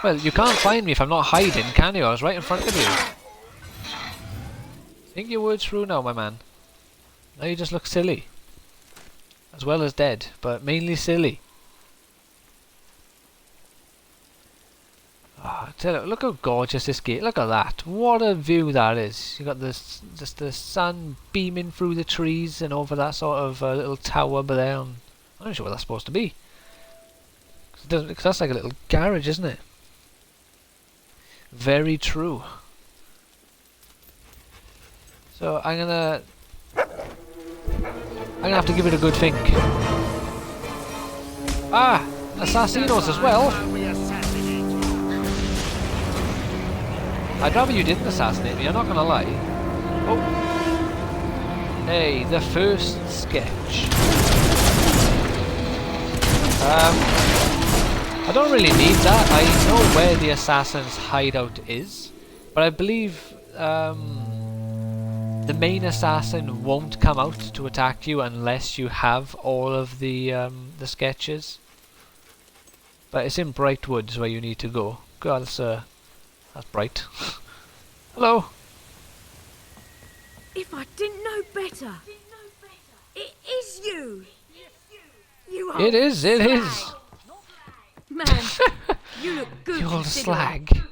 Well, you can't find me if I'm not hiding, can you? I was right in front of you. Think your words through now, my man. Now you just look silly. As well as dead, but mainly silly. Oh, look how gorgeous this gate. Look at that. What a view that is. You got this, just the sun beaming through the trees and over that sort of little tower over there. I'm not sure what that's supposed to be. Because that's like a little garage, isn't it? Very true. So I'm gonna have to give it a good think. Ah! Assassinos as well! I'd rather you didn't assassinate me, I'm not gonna lie. Oh! Hey, the first sketch. I don't really need that. I know where the assassin's hideout is, but I believe the main assassin won't come out to attack you unless you have all of the sketches. But it's in Bright Woods where you need to go. God, that's bright. Hello. If I didn't know better, it is you. You are. It is. It is. Man, you look good. You old considering. slag.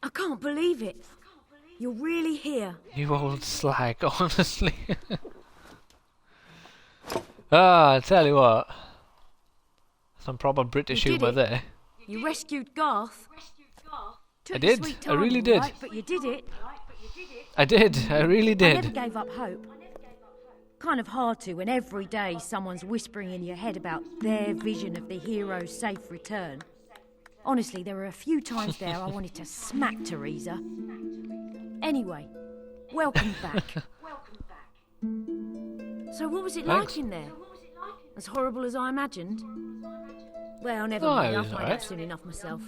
I can't believe it. You're really here. You old slag, honestly. I tell you what. Some proper British humour there. You rescued Garth. I did. I really did. Right, but you did it. I did. I really I did. never gave up hope. Kind of hard to when every day someone's whispering in your head about their vision of the hero's safe return. Honestly, there were a few times there I wanted to smack Teresa. Anyway, welcome back. So what was it like in there? As horrible as I imagined? Well, never mind, I'll find out soon enough myself.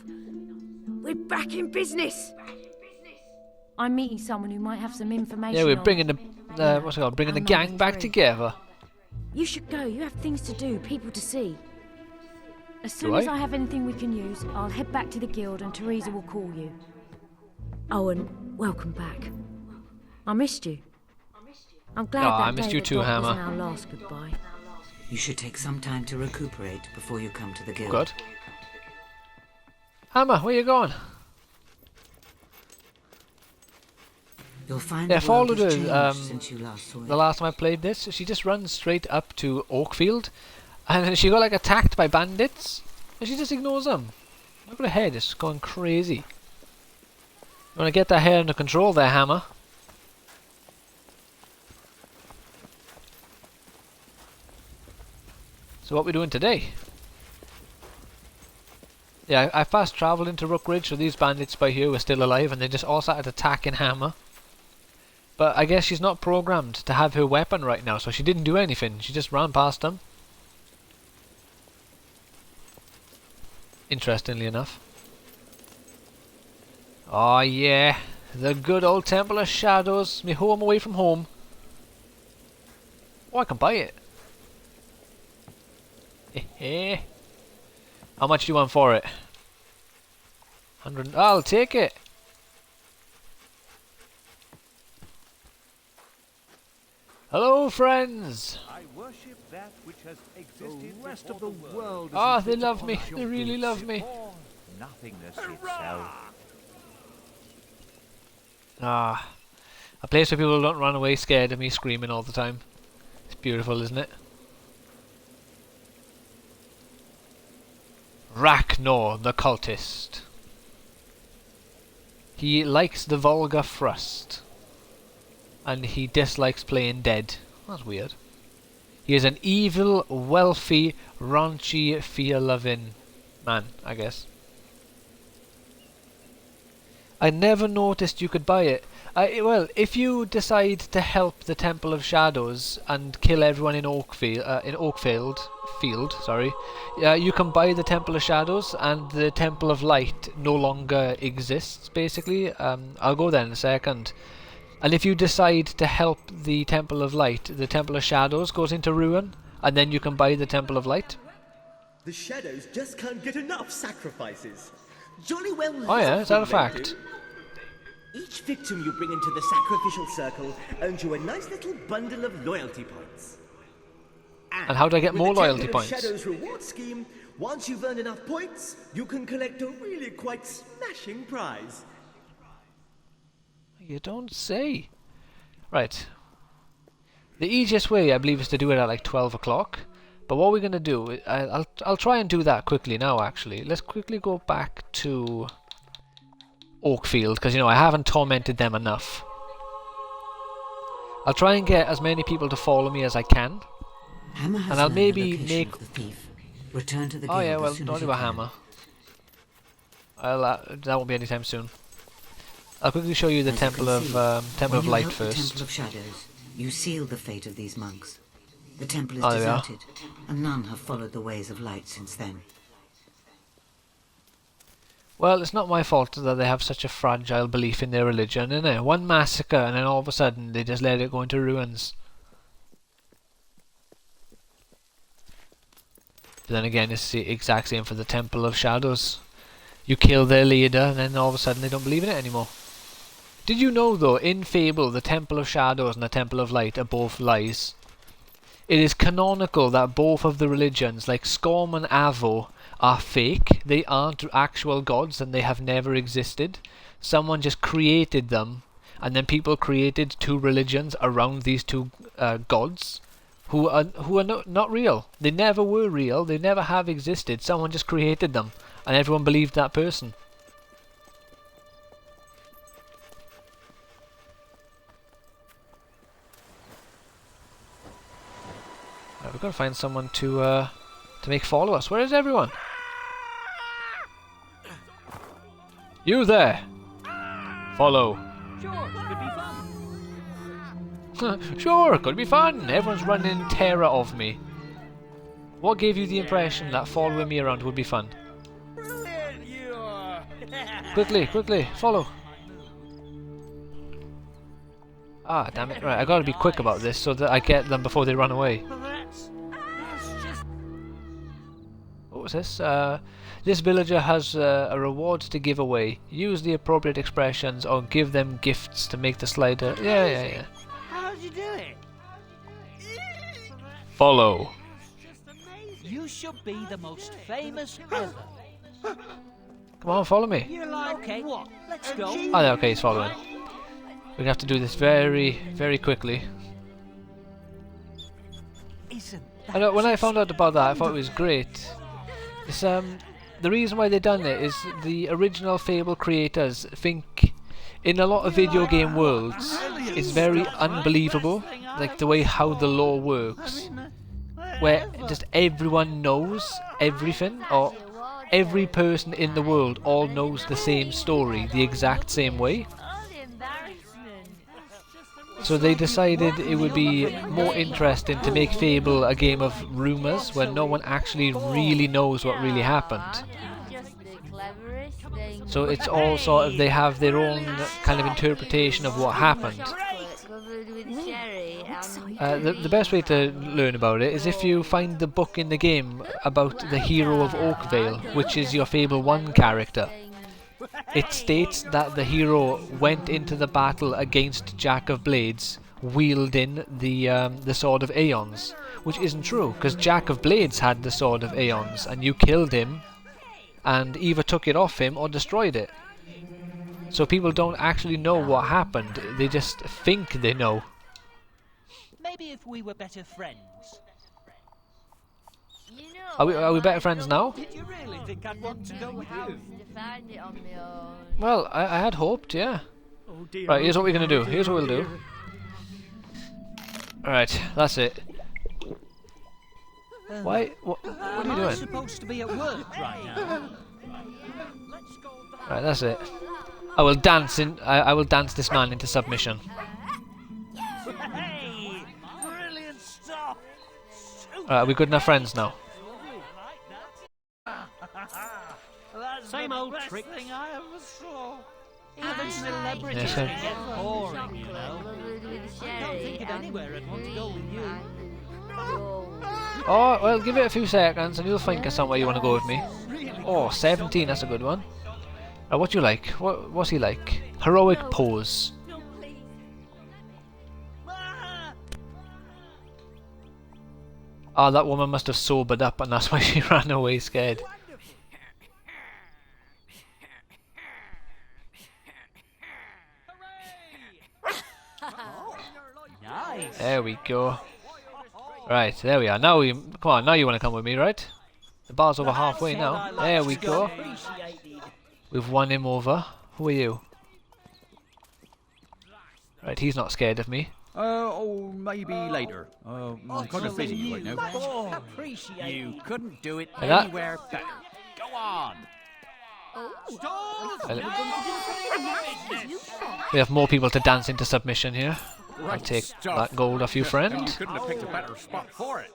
We're back in business! I'm meeting someone who might have some information. Yeah, we're bringing the what's it called? Bringing the gang back together. You should go. You have things to do, people to see. As soon as I have anything we can use, I'll head back to the guild and Teresa will call you. Oh, and welcome back. I missed you. I'm glad that I missed you too, Hammer. was our last goodbye. You should take some time to recuperate before you come to the guild. Good. Hammer, where you going? You'll find yeah, the world has followed her since you last saw it. the last time I played this. She just runs straight up to Oakfield, and then she got like attacked by bandits, and she just ignores them. Look at her head, it's going crazy. You want to get that hair under control there, Hammer? So what are we doing today? Yeah, I fast travelled into Rookridge, so these bandits by here were still alive, and they just all started attacking Hammer. But I guess she's not programmed to have her weapon right now, so she didn't do anything. She just ran past them. Interestingly enough. Oh yeah, the good old Temple of Shadows, me home away from home. Oh, I can buy it. Hehe. How much do you want for it? 100. I'll take it. Hello, friends. I worship that which has existed the rest of the world. Ah, they love me. They really love me. Nothingness itself. Ah, a place where people don't run away scared of me screaming all the time. It's beautiful, isn't it? Ragnar the cultist. He likes the vulgar thrust. And he dislikes playing dead. That's weird. He is an evil, wealthy, raunchy, fear-loving man, I guess. I never noticed you could buy it. Well, if you decide to help the Temple of Shadows and kill everyone in Oakfield, you can buy the Temple of Shadows, and the Temple of Light no longer exists, basically. I'll go there in a second. And if you decide to help the Temple of Light, the Temple of Shadows goes into ruin, and then you can buy the Temple of Light. The Shadows just can't get enough sacrifices. Jolly well. Oh yeah, is that a fact? Each victim you bring into the sacrificial circle earns you a nice little bundle of loyalty points. And how do I get more loyalty points? With the Temple of Shadows reward scheme, once you've earned enough points, you can collect a really quite smashing prize. You don't say. Right. The easiest way, I believe, is to do it at like 12 o'clock. But what we're going to do, I'll try and do that quickly now, actually. Let's quickly go back to Oakfield, because, you know, I haven't tormented them enough. I'll try and get as many people to follow me as I can. Hammer has and I'll known the maybe location make... of the thief, Return to the Oh guild yeah, as well, soon don't as do you a can. hammer. That won't be anytime soon. I'll quickly show you the As you Temple can of see, Temple when of you Light help the first. Temple of Shadows, you seal the fate of these monks. The temple is Oh, there we are. deserted, and none have followed the ways of light since then. Well, it's not my fault that they have such a fragile belief in their religion, innit? One massacre and then all of a sudden they just let it go into ruins. But then again, it's the exact same for the Temple of Shadows. You kill their leader and then all of a sudden they don't believe in it anymore. Did you know though, in Fable, the Temple of Shadows and the Temple of Light are both lies? It is canonical that both of the religions, like Scorm and Avo, are fake. They aren't actual gods and they have never existed. Someone just created them, and then people created two religions around these two gods who are not real. They never were real. They never have existed. Someone just created them, and everyone believed that person. Right, we've got to find someone to make follow us. Where is everyone? You there! Follow. Sure, could be fun. Sure, could be fun. Everyone's running in terror of me. What gave you the impression that following me around would be fun? Brilliant, you are. Quickly, follow. Ah, damn it. Right, I gotta be quick about this so that I get them before they run away. What was this? This villager has a reward to give away. Use the appropriate expressions or give them gifts to make the slider. Yeah. How'd you do it? Follow. You should be the most famous ever. Come on, follow me. You're like, okay, what? Let's go. Oh, yeah, okay, he's following. We're gonna have to do this very, very quickly. I know, when I found out about that, I thought it was great. It's, the reason why they done it is the original Fable creators think in a lot of video game worlds it's very unbelievable, like the way how the lore works, where just everyone knows everything, or every person in the world all knows the same story the exact same way. So they decided it would be more interesting to make Fable a game of rumours where no one actually really knows what really happened. So it's all sort of, they have their own kind of interpretation of what happened. The best way to learn about it is if you find the book in the game about the hero of Oakvale, which is your Fable 1 character. It states that the hero went into the battle against Jack of Blades wielding the Sword of Aeons, which isn't true, because Jack of Blades had the Sword of Aeons, and you killed him, and either took it off him or destroyed it. So people don't actually know what happened, they just think they know. Maybe if we were better friends. Are we better friends now? Did you really think I'd want to go with you? Well, I had hoped, yeah. Oh dear, Right, here's what we're gonna do. Here's what we'll do. Alright, that's it. Why? What are you I'm doing? supposed to be at work right now. Right, that's it. I will dance this man into submission. Hey, brilliant stuff. Alright, are we good enough friends now? Same old trick thing I ever saw. Even celebrities Yes, can get boring, you know. I can't think of anywhere I'd want to go with you. Oh, well, give it a few seconds and you'll think of somewhere you want to go with me. Oh, 17, that's a good one. What do you like? What's he like? Heroic pose. Oh, that woman must have sobered up and that's why she ran away scared. Nice. There we go. Right, there we are. Now come on, now you want to come with me, right? The bar's over halfway now. There we go. We've won him over. Who are you? Right, he's not scared of me. Or maybe later. I'm kind of busy right now. Appreciate You couldn't do it Like that? anywhere better. Go on. We have more people to dance into submission here. I'll Right take stuff. that gold off you, You friend. couldn't have picked a better spot for it.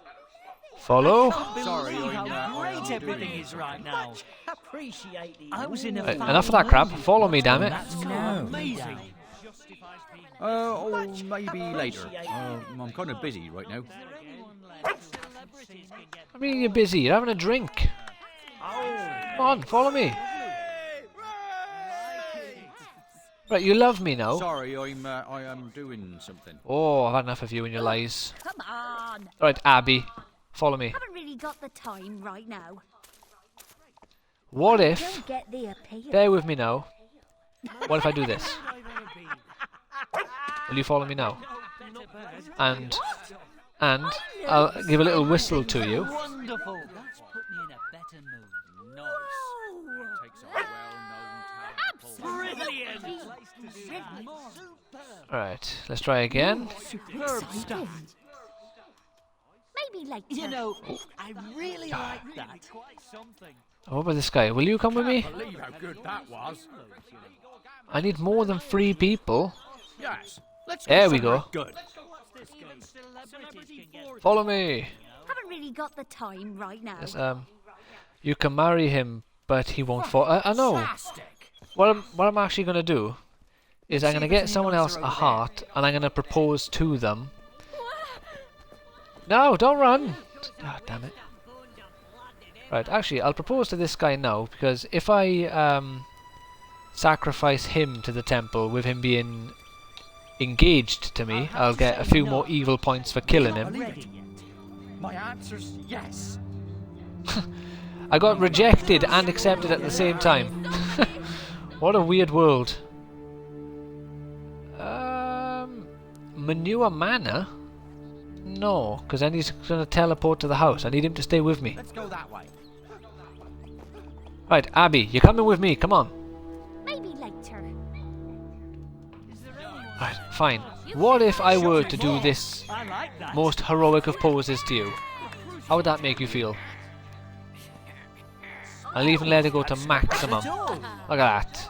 Follow. Sorry, how great I'm everything doing is right now. Appreciate it. I was in a Right, enough of that crap. Follow me, damn it. amazing. Or maybe later. I'm kind of busy right now. I mean, you're busy. You're having a drink. Come on, follow me. Right, you love me now. Sorry, I am doing something. Oh, I've had enough of you and your lies. Come on. Right, Abby, follow me. Haven't really got the time right now. What if... Don't get the appeal. Bear with me now. What if I do this? Will you follow me now? And I'll give a little whistle to you. Wonderful. That's put me in a better mood. Nice. Takes a well-known talent. Brilliant. Alright, let's try again. Superb stuff. Maybe later. You know, I really like that. What about this guy? Will you come with me? Can't believe how good that was. I need more than 3 people. Yes. Let's There we go. Good. Follow me. Haven't really got the time right now. Yes, you can marry him, but he won't fall. I know. What I'm actually gonna do is I'm gonna get someone else a heart, and I'm gonna propose to them. No, don't run. Ah, damn it. Right, actually, I'll propose to this guy now, because if I sacrifice him to the temple with him being engaged to me, I'll get a few more evil points for killing him. My answer's yes. I got rejected and accepted at the same time. What a weird world. Manure Manor? No, because then he's going to teleport to the house. I need him to stay with me. Let's go that way. Right, Abby, you're coming with me. Come on. Maybe later. Right, fine. What if I were to do this I like that. most heroic of poses to you? How would that make you feel? I'll even let it go to maximum. Look at that.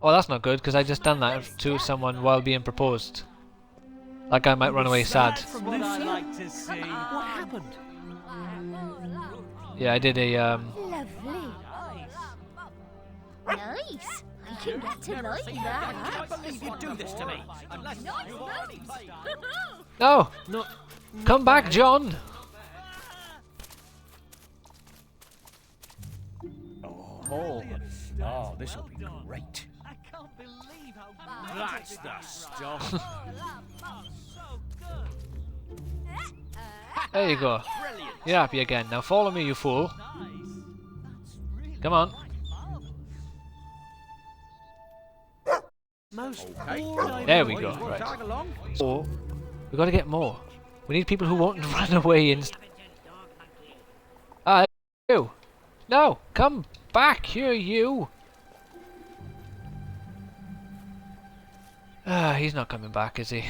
Oh, that's not good, because I just done that to someone while being proposed. That guy might run away sad. That's what I like to see. What happened? Yeah, I did a, Lovely. Nice. I can get to like that. I can't believe you do this to me. No! Come back, John! Oh, this will be great. I can't believe how That's the stuff. There you go. You're happy again. Now follow me, you fool. Come on. There we go. Right. Oh, we got to get more. We need people who won't run away and. Ah, you. No, come back here, you. Ah, he's not coming back, is he?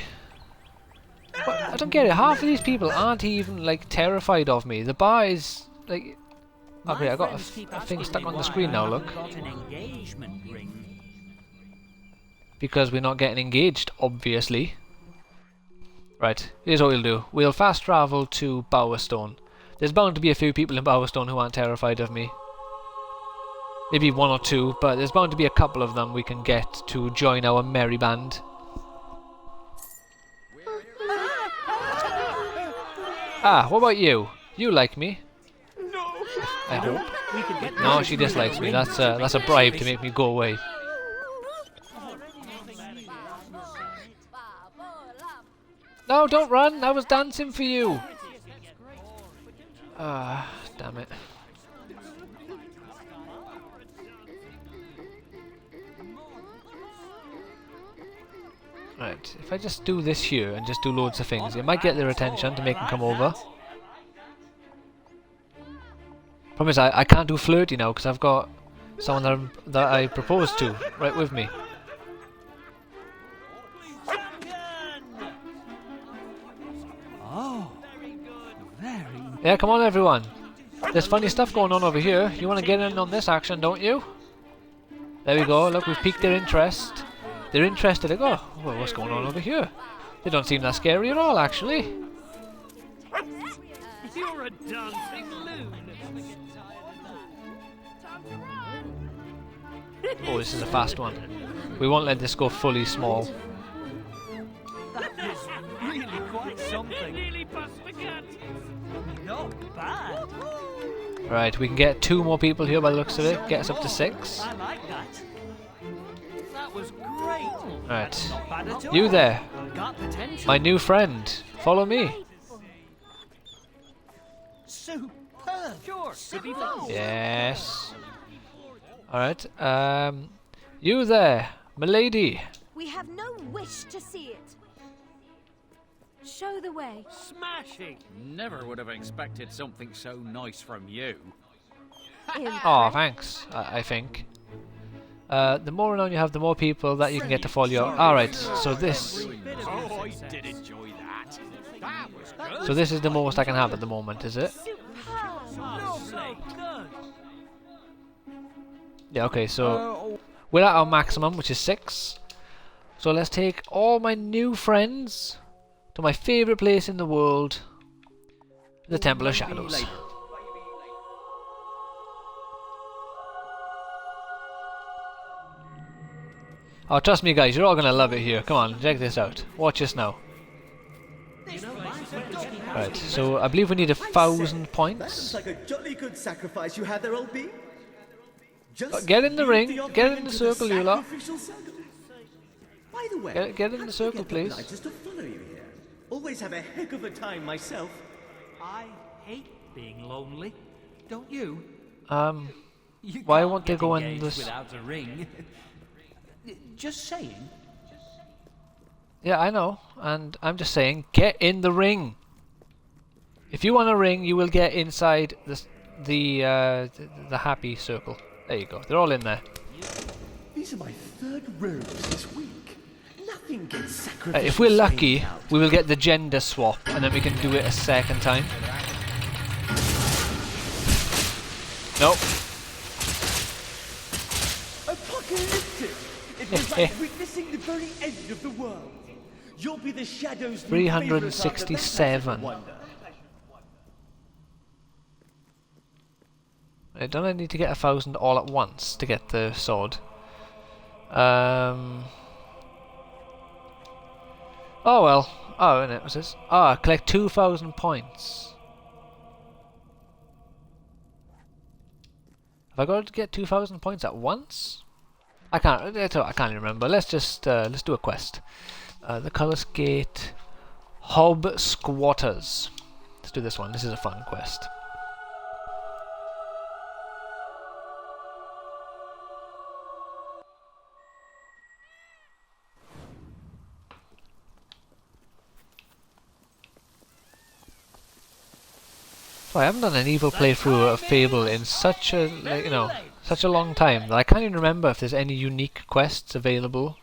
But I don't get it. Half of these people aren't even like terrified of me. The bar is like. Okay, I got a thing stuck on the screen now. Look. Because we're not getting engaged, obviously. Right, here's what we'll do. We'll fast travel to Bowerstone. There's bound to be a few people in Bowerstone who aren't terrified of me. Maybe 1 or 2, but there's bound to be a couple of them we can get to join our merry band. Ah, what about you? You like me? I hope. No, she dislikes me. That's a bribe to make me go away. No, don't run! I was dancing for you! Ah, damn it. Right, if I just do this here and just do loads of things, it might get their attention to make them come over. Problem is, I can't do flirty now because I've got someone that I proposed to right with me. Yeah, come on everyone. There's funny stuff going on over here. You want to get in on this action, don't you? There we go. Look, we've piqued their interest. They're interested. They go, well, what's going on over here? They don't seem that scary at all, actually. You're a dancing loon. Oh, this is a fast one. We won't let this go fully small. That is really quite something. Nearly bust the cat. Not bad. Right, we can get 2 more people here by the looks of it. Get us up to 6. I like that. That was great. Right. Not bad at all. You there. Got potential. My new friend. Follow me. Superb. Sure, to be fast. Yes. Alright. You there. Milady. We have no wish to see it. Show the way. Smashing. Never would have expected something so nice from you. Oh, thanks, I think. The more renown you have, the more people that you can get to follow you. Alright, so this... Oh, I did enjoy that. That was good. So this is the most I can have at the moment, is it? Yeah, okay, so... We're at our maximum, which is 6. So let's take all my new friends to my favourite place in the world. The Temple of Shadows. Oh, trust me guys, you're all gonna love it here. Come on, check this out. Watch this now. Right, so I believe we need 1,000 points. That looks like a jolly good sacrifice you had there, old bee. Just Get in the ring, get in the into circle, you lot. sacrificial circle. By the way, Get in the circle, get please. obliged to follow you here. Always have a heck of a time myself. I hate being lonely. Don't you? You Why can't won't they get go in engaged this? without a ring? Just saying. Yeah, I know, and I'm just saying, get in the ring. If you want a ring, you will get inside the happy circle. There you go. They're all in there. These are my 3rd robes this week. Nothing gets sacrificial. If we're lucky, spanked out. we will get the gender swap, and then we can do it a second time. Nope. Apocalyptic! It was like witnessing the very end of the world. You'll be the Shadow's new favourite after that, 367. I wonder. Don't I need to get 1,000 all at once to get the sword? Oh well. Oh, and it was this. Ah, collect 2,000 points. Have I got to get 2,000 points at once? I can't. I can't remember. Let's just let's do a quest. The Colors Gate, Hob Squatters. Let's do this one. This is a fun quest. I haven't done an evil playthrough of Fable in such a, such a long time that I can't even remember if there's any unique quests available.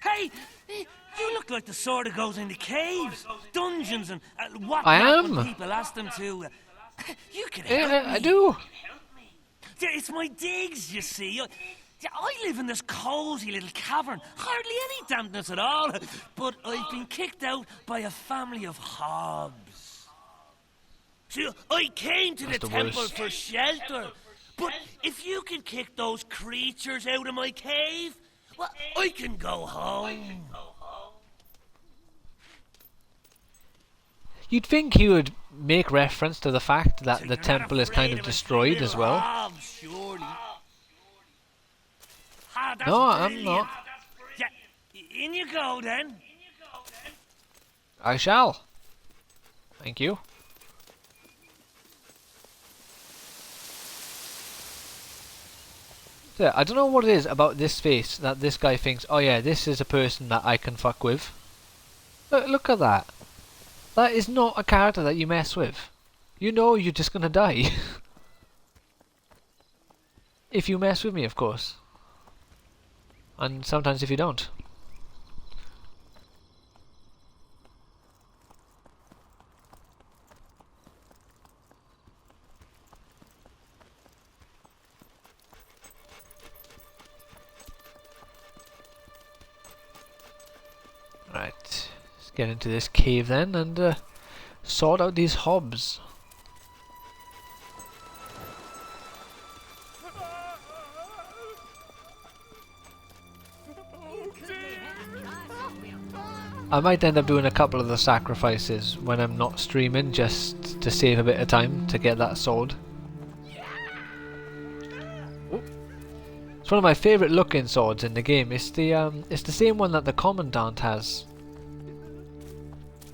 Hey, you look like the sort of goes into caves, dungeons, and what I not am. when people ask them to. You can help Yeah, me. I do. Yeah, it's my digs, you see. I live in this cosy little cavern, hardly any dampness at all, but I've been kicked out by a family of hobs. See, I came to That's the the temple worst. for shelter, but if you can kick those creatures out of my cave, well, I can go home. You'd think he would make reference to the fact that the temple is kind of destroyed as well. Hobs, surely. Ah, that's No, I'm brilliant. not. Yeah, in you go then. I shall. Thank you. Yeah, I don't know what it is about this face that this guy thinks, oh yeah, this is a person that I can fuck with. Look at that. That is not a character that you mess with. You know you're just gonna die. If you mess with me, of course. And sometimes if you don't. get into this cave then and sort out these hobs. I might end up doing a couple of the sacrifices when I'm not streaming, just to save a bit of time to get that sword. Ooh. It's one of my favourite looking swords in the game. It's the same one that the Commandant has.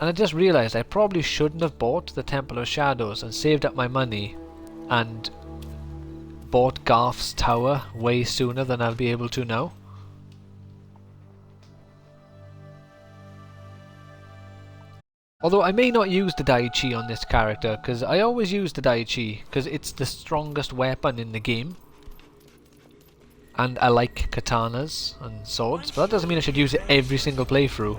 And I just realised I probably shouldn't have bought the Temple of Shadows and saved up my money and bought Garth's Tower way sooner than I'll be able to now. Although I may not use the Daichi on this character, because I always use the Daichi because it's the strongest weapon in the game. And I like katanas and swords, but that doesn't mean I should use it every single playthrough.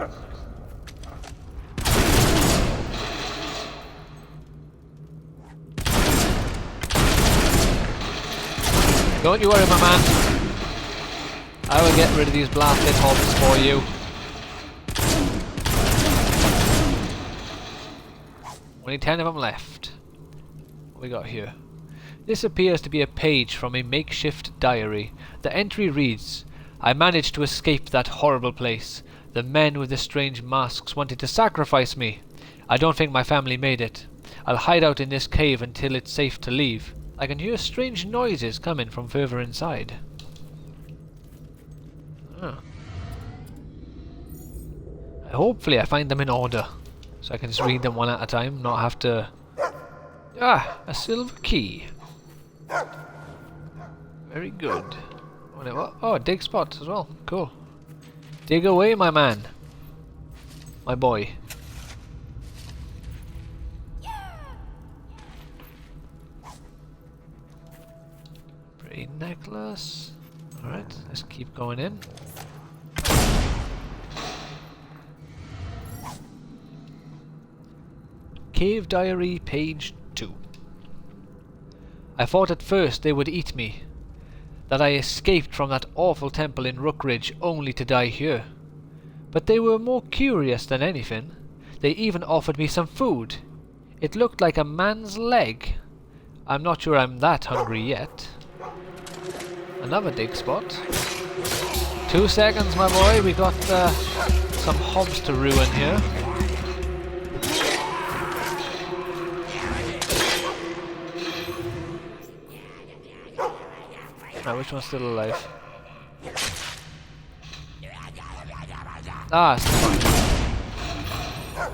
Don't you worry, my man. I will get rid of these blasted hobs for you. Only 10 of them left. What we got here? This appears to be a page from a makeshift diary. The entry reads, "I managed to escape that horrible place. The men with the strange masks wanted to sacrifice me. I don't think my family made it. I'll hide out in this cave until it's safe to leave. I can hear strange noises coming from further inside." Oh. Hopefully I find them in order, so I can just read them one at a time, not have to... Ah! A silver key. Very good. Oh, a dig spot as well. Cool. Dig away, my man. My boy. Pretty necklace. Alright, let's keep going in. Cave Diary, page 2. I thought at first they would eat me, that I escaped from that awful temple in Rookridge only to die here. But they were more curious than anything. They even offered me some food. It looked like a man's leg. I'm not sure I'm that hungry yet. Another dig spot. 2 seconds, my boy. We got some hobs to ruin here. Right, which one's still alive? Ah, still fine.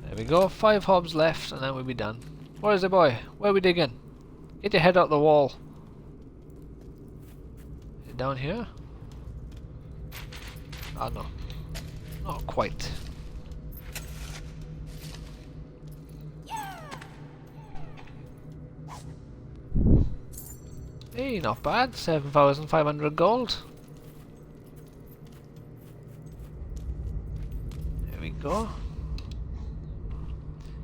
There we go. 5 hobs left, and then we'll be done. Where is the boy? Where are we digging? Get your head out the wall. Is it down here? Ah, no. Not quite. Hey, not bad. 7,500 gold. There we go.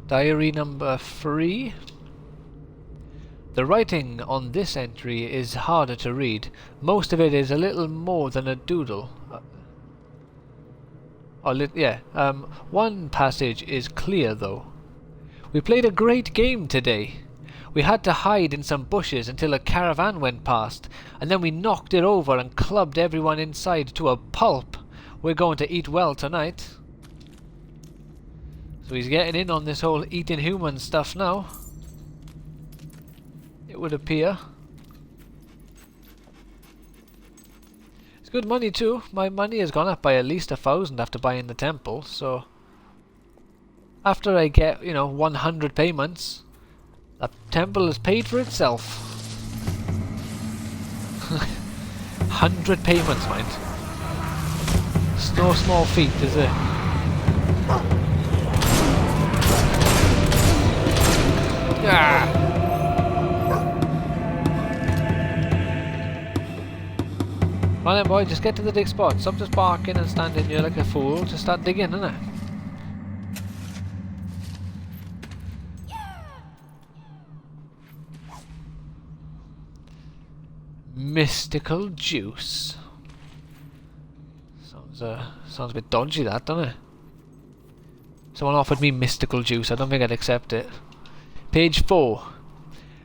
Diary number 3. The writing on this entry is harder to read. Most of it is a little more than a doodle. One passage is clear though. We played a great game today. We had to hide in some bushes until a caravan went past, and then we knocked it over and clubbed everyone inside to a pulp. We're going to eat well tonight. So he's getting in on this whole eating human stuff now. It would appear. It's good money too. My money has gone up by at least 1,000 after buying the temple, so... After I get, 100 payments... That temple has paid for itself. 100 payments, mind. It's no small feat, is it? Ah! Come on then, boy, just get to the dig spot. Stop just barking and standing here like a fool. Just start digging, innit? Mystical juice. Sounds a bit dodgy, that, doesn't it? Someone offered me mystical juice. I don't think I'd accept it. Page 4.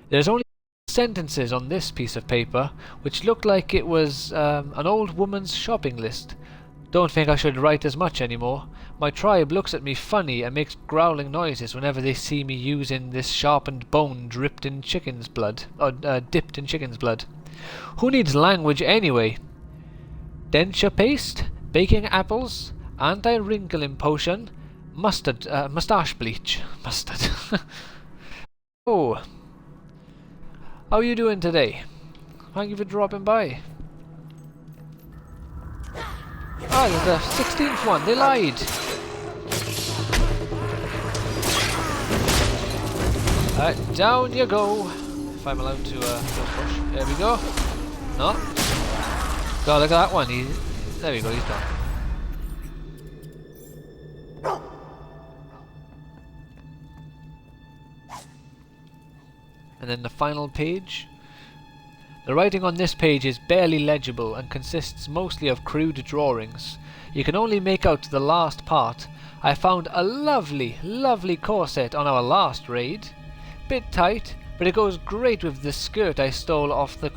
There's only sentences on this piece of paper which looked like it was an old woman's shopping list. Don't think I should write as much anymore. My tribe looks at me funny and makes growling noises whenever they see me using this sharpened bone dipped in chicken's blood. Who needs language anyway? Denture paste, baking apples, anti-wrinkling potion, mustache bleach. Mustard. Oh. How are you doing today? Thank you for dropping by. Ah, there's a 16th one. They lied. Down you go. If I'm allowed to push. There we go. No. God, look at that one. There we go. He's done. And then the final page. The writing on this page is barely legible and consists mostly of crude drawings. You can only make out the last part. I found a lovely, lovely corset on our last raid. Bit tight, but it goes great with the skirt I stole off the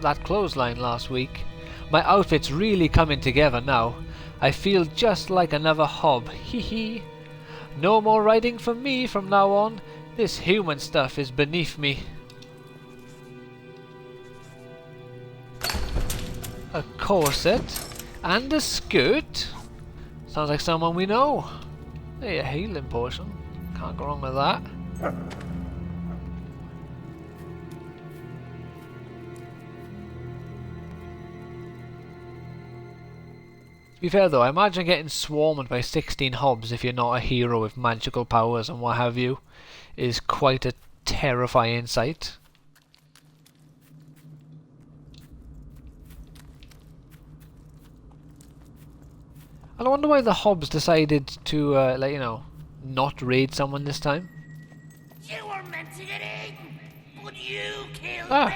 that clothesline last week. My outfit's really coming together now. I feel just like another hob. Hee hee. No more writing for me from now on. This human stuff is beneath me. A corset and a skirt. Sounds like someone we know. Hey, a healing potion. Can't go wrong with that. To be fair though, I imagine getting swarmed by 16 hobs if you're not a hero with magical powers and what have you is quite a terrifying sight. And I wonder why the hobs decided to, like, you know, not raid someone this time. You were meant to get eaten, but you killed them.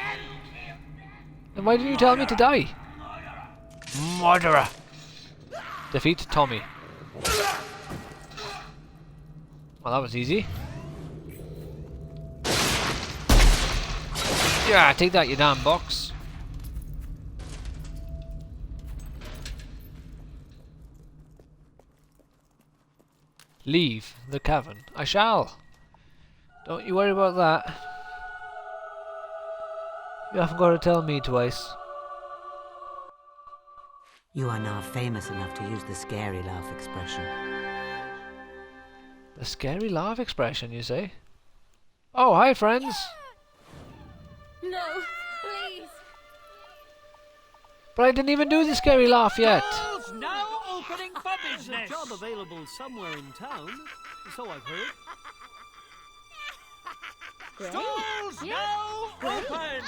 Then why didn't you tell me to die? Murderer! Defeat Tommy. Well, that was easy. Yeah, take that, you damn box. Leave the cavern. I shall. Don't you worry about that. You haven't got to tell me twice. You are now famous enough to use the scary laugh expression. The scary laugh expression, you say? Oh, hi friends! No, please. But I didn't even do the scary laugh yet! Stalls now opening for business! There's a job available somewhere in town, so I've heard. Great. Stalls now open!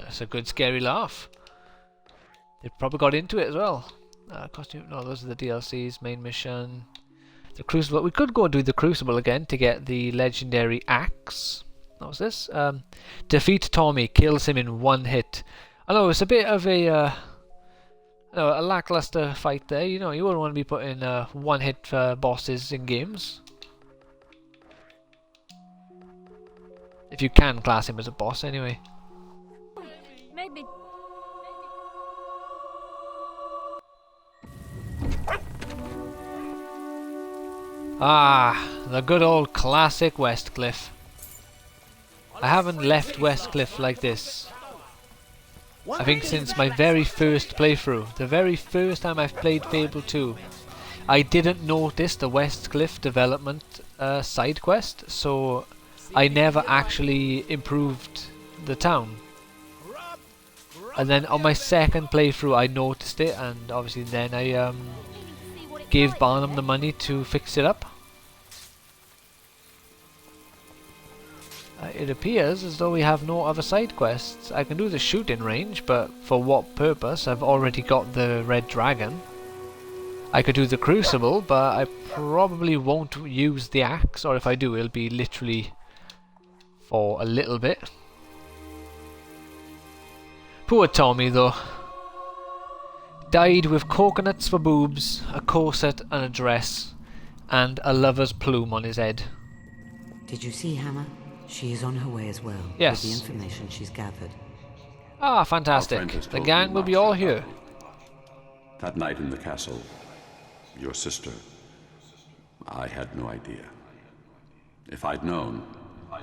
It's a good scary laugh. They probably got into it as well. Costume, no, those are the DLCs, main mission. The Crucible, we could go and do the Crucible again to get the legendary axe. What was this? Defeat Tommy, kills him in one hit. I know, it's a bit of a lackluster fight there. You know, you wouldn't want to be putting one hit bosses in games. If you can class him as a boss anyway. Maybe. Ah, the good old classic Westcliff. I haven't left Westcliff like this. I think since my very first playthrough, the very first time I've played Fable 2, I didn't notice the Westcliff development side quest, so I never actually improved the town. And then on my second playthrough I noticed it, and obviously then I gave Barnum the money to fix it up. It appears as though we have no other side quests. I can do the shooting range, but for what purpose? I've already got the red dragon. I could do the Crucible, but I probably won't use the axe, or if I do it'll be literally for a little bit. Poor Tommy though. Dyed with coconuts for boobs, a corset and a dress, and a lover's plume on his head. Did you see Hammer? She is on her way as well. Yes. With the information she's gathered. Ah, fantastic. The gang will be all here. That night in the castle, your sister, I had no idea. If I'd known,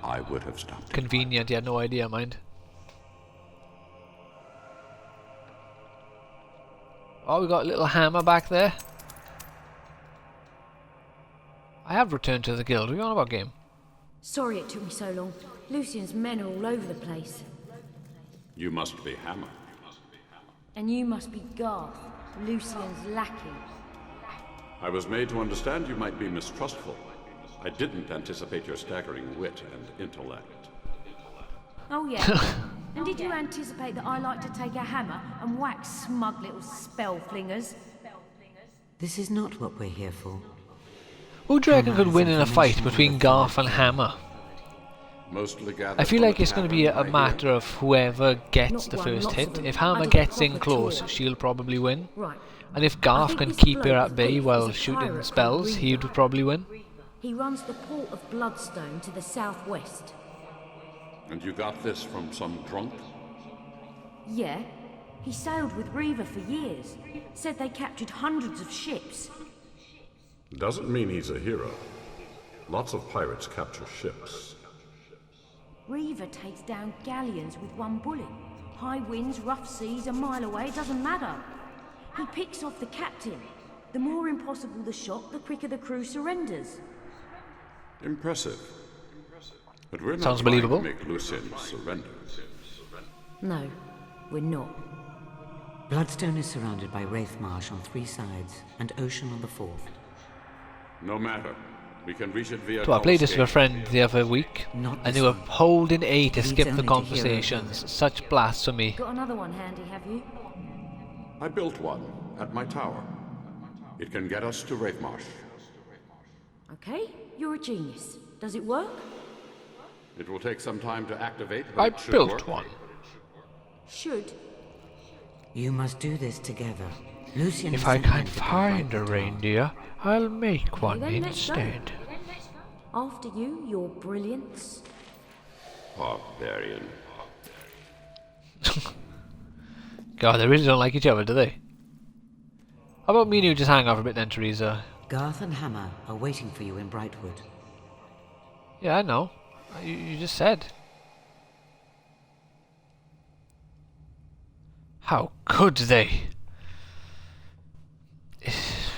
I would have stopped it. Convenient, you had no idea, mind. Oh, we got a little Hammer back there. I have returned to the guild. What are you on about, game? Sorry it took me so long. Lucian's men are all over the place. You must be Hammer. And you must be Garth, Lucian's lackey. I was made to understand you might be mistrustful. I didn't anticipate your staggering wit and intellect. Oh yeah? And did you anticipate that I like to take a hammer and whack smug little spell flingers? This is not what we're here for. Who do you reckon could win in a fight between Garth and Hammer? I feel like it's going to be a matter of whoever gets the first hit. If Hammer gets in close, she'll probably win. And if Garth can keep her at bay while shooting spells, he would probably win. He runs the port of Bloodstone to the southwest. And you got this from some drunk? Yeah. He sailed with Reaver for years. Said they captured hundreds of ships. Doesn't mean he's a hero. Lots of pirates capture ships. Reaver takes down galleons with one bullet. High winds, rough seas, a mile away, it doesn't matter. He picks off the captain. The more impossible the shot, the quicker the crew surrenders. Impressive. But we're not Sounds trying believable. to make Lucian surrender. No, we're not. Bloodstone is surrounded by Wraith Marsh on 3 sides, and Ocean on the 4th. No matter. We can reach it via. So I played this with a friend the other week, and they were holding A to skip the conversations. Such blasphemy. Got another one handy, have you? I built one at my tower. It can get us to Wraithmarsh. Okay, you're a genius. Does it work? It will take some time to activate, but I it should built work. one. Should. You must do this together. Lucian If is I sent can men to find guard a the reindeer, I'll make one then let's go. instead. After you, your brilliance. Barbarian. God, they really don't like each other, do they? How about me and you just hang out for a bit then, Teresa? Garth and Hammer are waiting for you in Brightwood. Yeah, I know. You just said. How could they?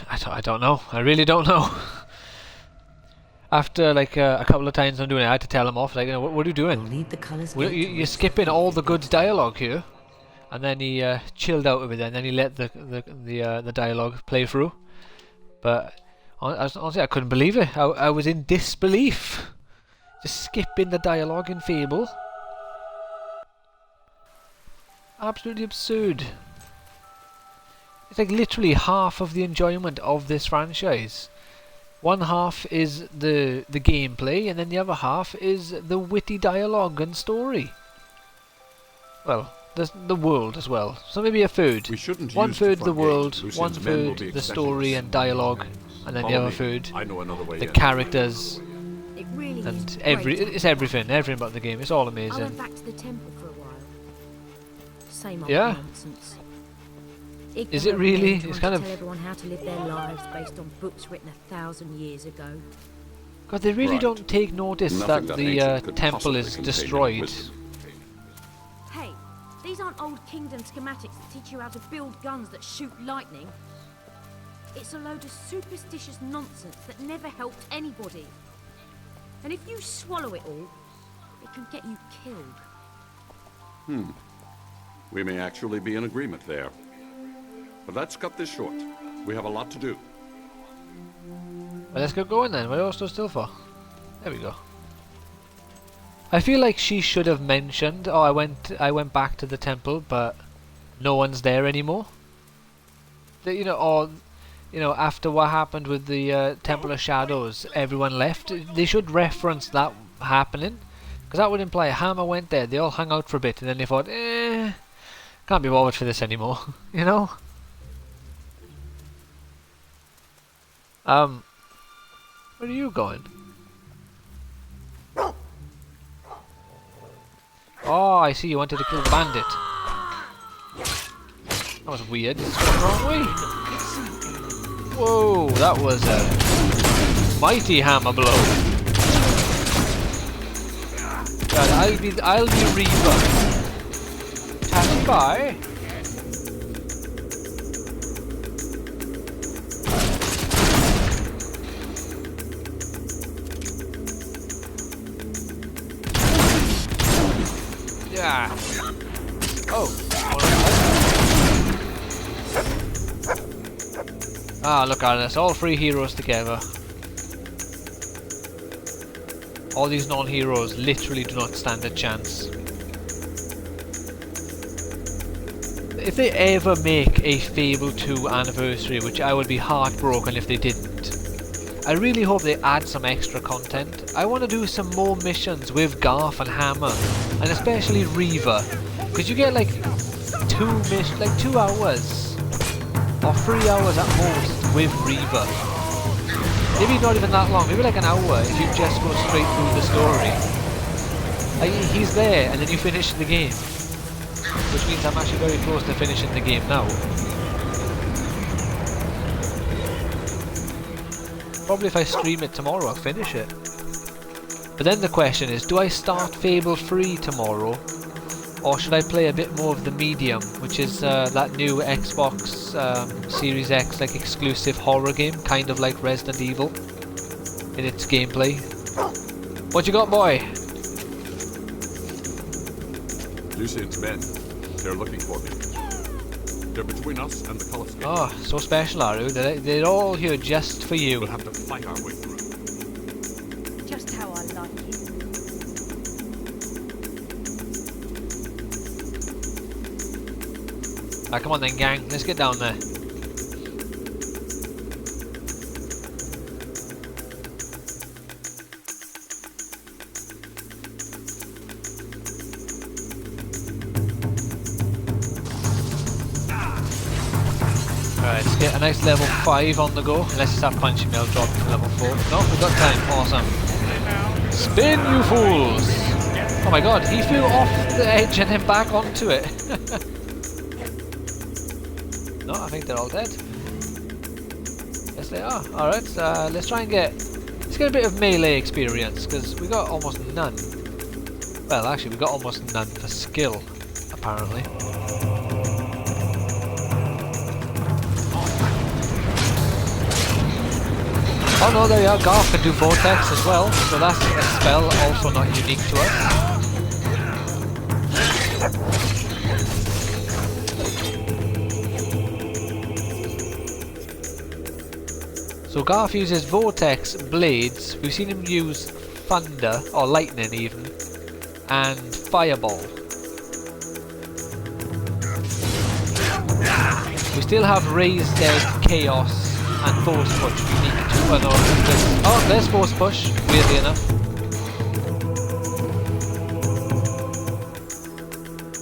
I don't know. I really don't know. After like a couple of times I'm doing it, I had to tell him off. Like, you know, what are you doing? Need the colours You're skipping all the good dialogue here. And then he chilled out with it, and then he let the dialogue play through. But honestly, I couldn't believe it. I was in disbelief. Just skipping the dialogue in Fable. Absolutely absurd. It's like literally half of the enjoyment of this franchise. One half is the gameplay, and then the other half is the witty dialogue and story. Well, there's the world as well. So maybe a third. One third the world, one third the story and dialogue, and then the other third the characters. It really is And great. it's everything about the game. It's all I went amazing. back to the temple for a while. Same old Yeah? nonsense. Is it really? Ignorant men It's trying kind to of. tell everyone how to live their lives based on books written 1,000 years ago. God, they really Right. don't take notice Nothing that that the ancient could temple possibly is contain destroyed. wisdom. Hey, these aren't old kingdom schematics that teach you how to build guns that shoot lightning. It's a load of superstitious nonsense that never helped anybody. And if you swallow it all, it can get you killed. We may actually be in agreement there. But let's cut this short. We have a lot to do. Well, let's get going then. What are you all still for? There we go. I feel like she should have mentioned, oh, I went back to the temple, but no one's there anymore. After what happened with the Temple of Shadows, everyone left. They should reference that happening, because that would imply Hammer went there, they all hung out for a bit, and then they thought, can't be bothered for this anymore, you know? Where are you going? Oh, I see. You wanted to kill the bandit. That was weird. It's going the wrong way. Whoa, that was a mighty hammer blow. God, I'll be Reaper. Passing by. Yeah. Oh. Ah, look at this. All three heroes together. All these non-heroes literally do not stand a chance. If they ever make a Fable 2 anniversary, which I would be heartbroken if they didn't, I really hope they add some extra content. I want to do some more missions with Garth and Hammer, and especially Reaver, because you get like 2 hours or 3 hours at most with Reaver. Maybe not even that long, maybe like an hour if you just go straight through the story. He's there and then you finish the game, which means I'm actually very close to finishing the game now. Probably if I stream it tomorrow I'll finish it. But then the question is, do I start Fable 3 tomorrow? Or should I play a bit more of the medium, which is that new Xbox Series X like exclusive horror game, kind of like Resident Evil in its gameplay. What you got, boy? Lucian's men. They're looking for me. They're between us and the Colosseum. Oh, so special, are you? They're all here just for you. We'll have to fight our way through. Just how I like it. Ah, come on then, gang. Let's get down there. Alright, let's get a nice level 5 on the go. Unless it's that punching mill drop to level 4. No, we've got time. Awesome. Spin, you fools! Oh my god, he flew off the edge and then back onto it. No, I think they're all dead. Yes, they are. Alright, let's try and let's get a bit of melee experience, because we got almost none. Well, actually, we got almost none for skill, apparently. Oh no, there you are. Garth can do Vortex as well, so that's a spell also not unique to us. So Garth uses Vortex, Blades, we've seen him use Thunder, or Lightning even, and Fireball. We still have Raise Dead, Chaos, and Force Push unique to there's Force Push, weirdly enough.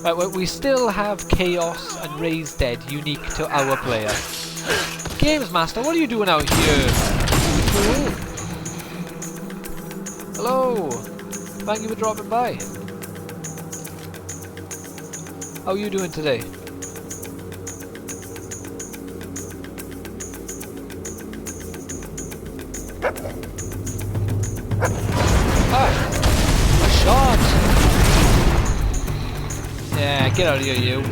Right, well, we still have Chaos and Raise Dead unique to our player. Games Master, what are you doing out here? Cool. Hello. Thank you for dropping by. How are you doing today? Ah! A shot! Yeah, get out of here, you.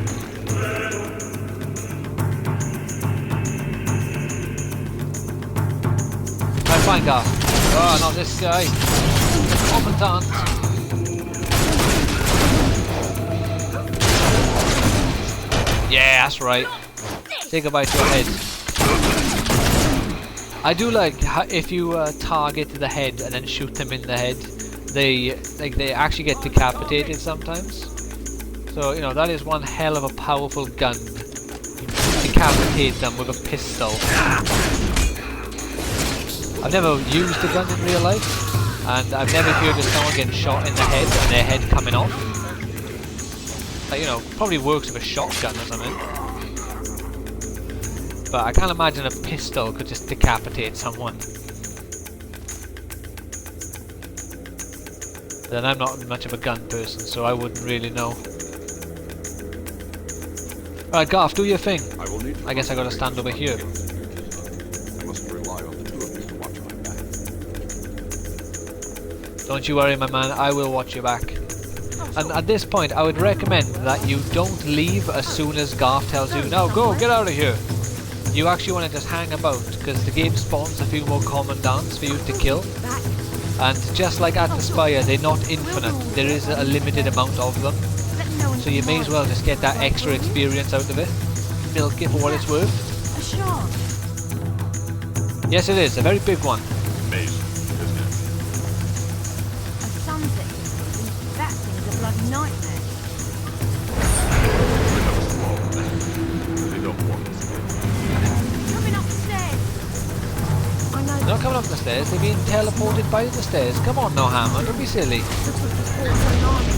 Fine guy. Oh, not this guy. Commandant. Yeah, that's right. Say goodbye to your head. I do like if you target the head and then shoot them in the head, they actually get decapitated sometimes. So you know that is one hell of a powerful gun. You decapitate them with a pistol. I've never used a gun in real life, and I've never heard of someone getting shot in the head and their head coming off. Like, you know, probably works with a shotgun or something. but I can't imagine a pistol could just decapitate someone. Then I'm not much of a gun person, so I wouldn't really know. Alright, Garth, do your thing. I guess I gotta stand over here. I must rely on the two of you to watch my back. Don't you worry, my man, I will watch your back. And at this point, I would recommend that you don't leave as soon as Garth tells you, "Now go, get out of here." You actually want to just hang about, because the game spawns a few more commandants for you to kill. And just like at the Spire, they're not infinite, there is a limited amount of them. So you may as well just get that extra experience out of it. Milk it for what it's worth. A shark. Yes, it is, a very big one. Amazing, isn't it? A sunset. That thing's a bloody nightmare. They don't want us. Coming up the stairs. I know. They're not coming up the stairs, they're being teleported by the stairs. Come on now, Hammer, don't be silly. Looks like the fort for an army.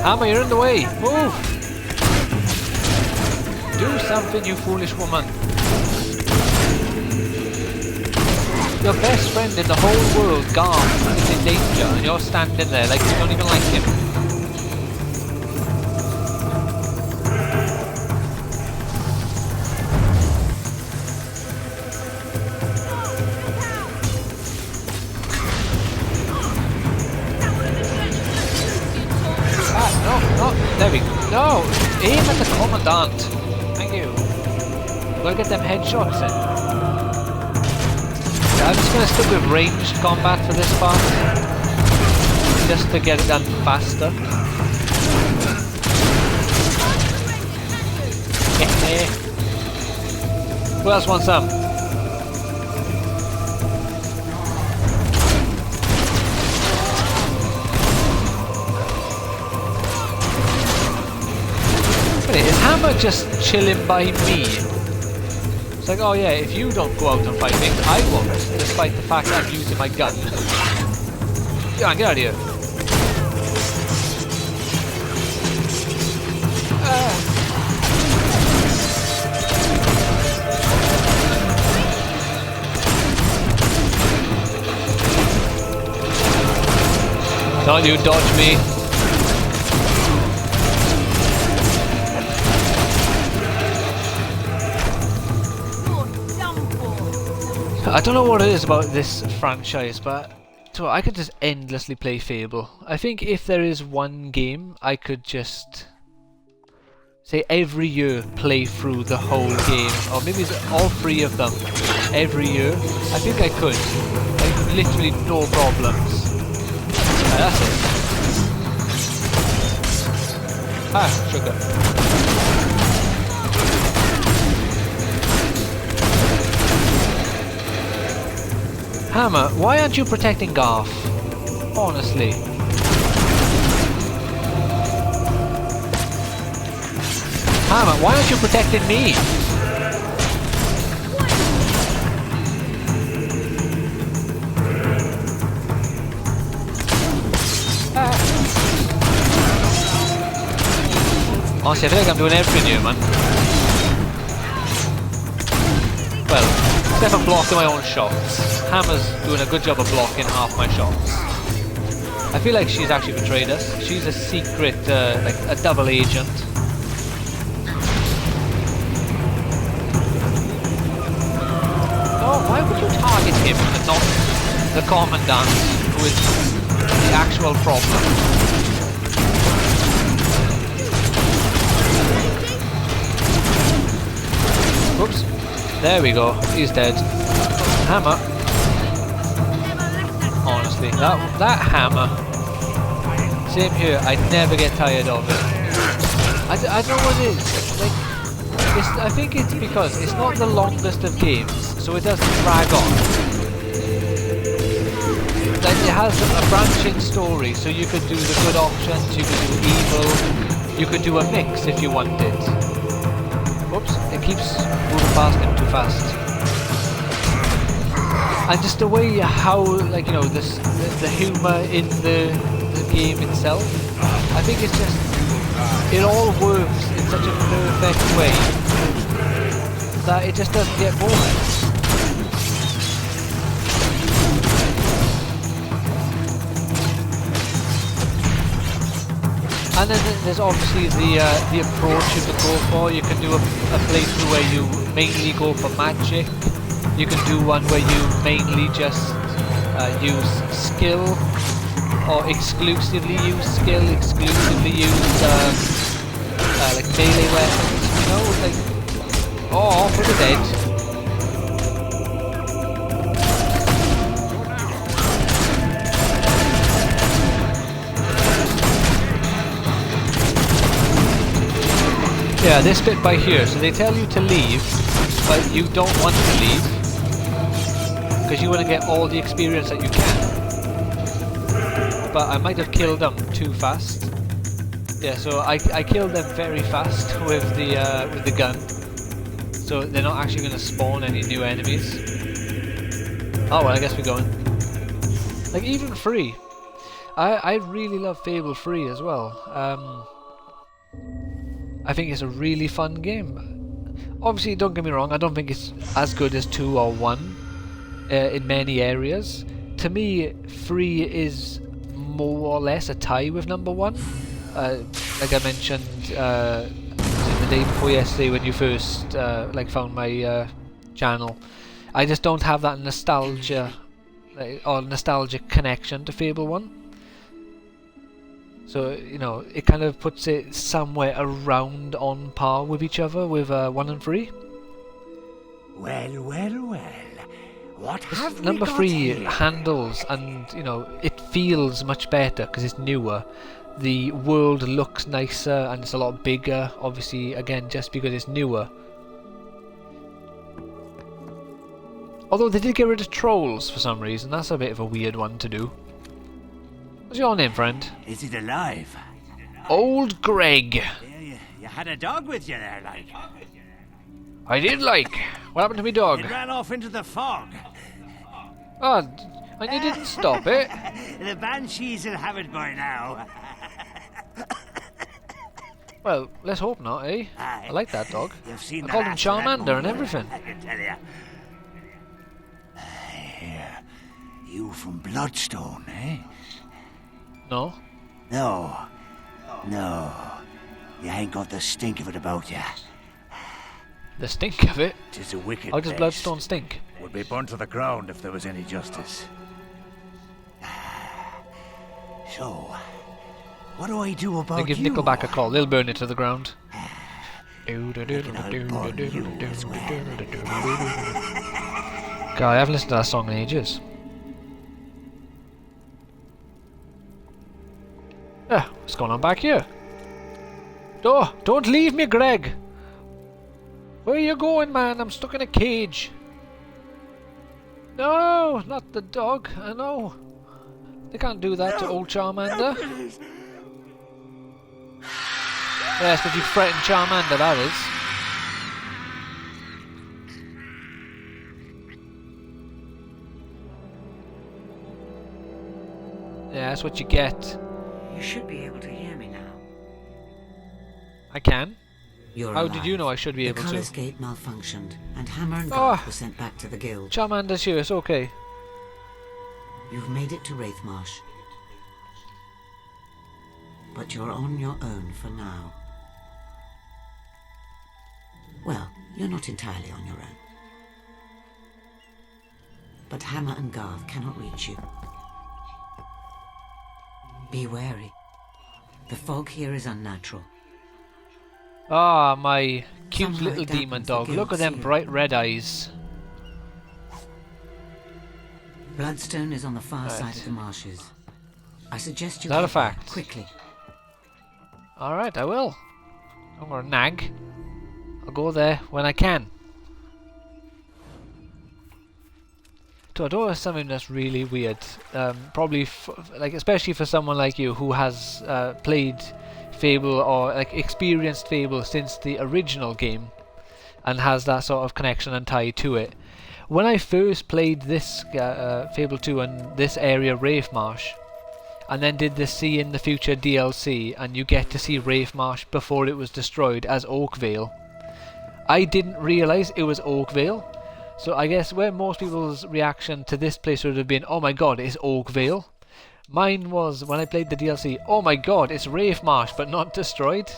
Hammer, you're in the way! Move! Do something, you foolish woman. Your best friend in the whole world, Garth, is in danger, and you're standing there like you don't even like him. No, there we go. No! Aim at the commandant! Thank you. Gotta get them headshots in. Yeah, I'm just gonna stick with ranged combat for this part. Just to get it done faster. Who else wants some? Is Hammer just chilling by me? It's like, oh yeah, if you don't go out and fight me, I won't, despite the fact that I'm using my gun. Yeah, get out of here. Don't you dodge me. I don't know what it is about this franchise, but I could just endlessly play Fable. I think if there is one game, I could just say every year play through the whole game, or maybe all three of them every year. I think I could. Like, literally no problems. That's it. Ah, sugar. Hammer, why aren't you protecting Garth? Honestly. Hammer, why aren't you protecting me? Honestly, I feel like I'm doing everything here, man. Well, except I'm blocking my own shots. Hammer's doing a good job of blocking half my shots. I feel like she's actually betrayed us. She's a secret, like a double agent. Oh, why would you target him and not the commandant, who is the actual problem? Whoops. There we go. He's dead. Hammer. Honestly, that hammer. Same here. I never get tired of it. I don't know what it is. Like, I think it's because it's not the longest of games, so it doesn't drag on. Like, it has a branching story, so you could do the good options, you could do evil, you could do a mix if you wanted. Whoops, it keeps moving past him too fast. And just the way how, like, you know, the humour in the the game itself. I think it's just, it all works in such a perfect way that it just doesn't get boring. And then there's obviously the approach you can go for. You can do a playthrough where you mainly go for magic. You can do one where you mainly just use skill, or exclusively use skill, exclusively use like melee weapons, you know, like, oh, off with the dead. Yeah, this bit by here, so they tell you to leave, but you don't want to leave, because you want to get all the experience that you can. But I might have killed them too fast. Yeah, so I killed them very fast with the gun, so they're not actually going to spawn any new enemies. Oh well, I guess we're going. Like, even free. I really love Fable free as well. I think it's a really fun game. Obviously, don't get me wrong, I don't think it's as good as 2 or 1 in many areas. To me, 3 is more or less a tie with number 1. Like I mentioned the day before yesterday when you first like found my channel. I just don't have that nostalgia or nostalgic connection to Fable 1. So, you know, it kind of puts it somewhere around on par with each other with 1 and 3. Well, well, well. What have Number we got 3 here? handles, and, you know, it feels much better because it's newer. The world looks nicer and it's a lot bigger, obviously, again, just because it's newer. Although they did get rid of trolls for some reason. That's a bit of a weird one to do. What's your name, friend? Is it alive? Old Greg. You had a dog with you there, like. I did, like. What happened to me dog? It ran off into the fog. Oh, and you didn't stop it? The banshees will have it by now. Well, let's hope not, eh? I like that dog. You've seen I the called him last of that Charmander and movie, everything. I can tell you. Here, you from Bloodstone, eh? No. No. No. You ain't got the stink of it about you. The stink of it? 'Tis a wicked How does place. Bloodstone stink? Would be burnt to the ground if there was any justice. So, what do I do about They give you? Nickelback a call. They'll burn it to the ground. God, I haven't listened to that song in ages. Yeah, what's going on back here? Oh, don't leave me, Greg! Where are you going, man? I'm stuck in a cage. No, not the dog. I know. They can't do that to old Charmander. Yes, but you threatened Charmander, that is. Yeah, that's what you get. You should be able to hear me now. I can. You're How alive. did you know I should be able The to? Colours Gate malfunctioned, and Hammer and Garth were sent back to the guild. Charmander's here, it's okay. You've made it to Wraithmarsh. But you're on your own for now. Well, you're not entirely on your own. But Hammer and Garth cannot reach you. Be wary. The fog here is unnatural. Ah, my cute Somehow little it demon dampens the dog. Look at guild's them seal. bright red eyes. Bloodstone is on the far Right. side of the marshes. I suggest you Is that a get there fact? quickly. Alright, I will. I'm gonna nag. I'll go there when I can. Totoro is something that's really weird. Probably, like, especially for someone like you who has played Fable or like experienced Fable since the original game and has that sort of connection and tie to it. When I first played this Fable 2 and this area Wraithmarsh, and then did the See in the Future DLC, and you get to see Rafe Marsh before it was destroyed as Oakvale. I didn't realise it was Oakvale, so I guess where most people's reaction to this place would have been, oh my god, it's Oakvale. Mine was, when I played the DLC, oh my god, it's Rafe Marsh but not destroyed.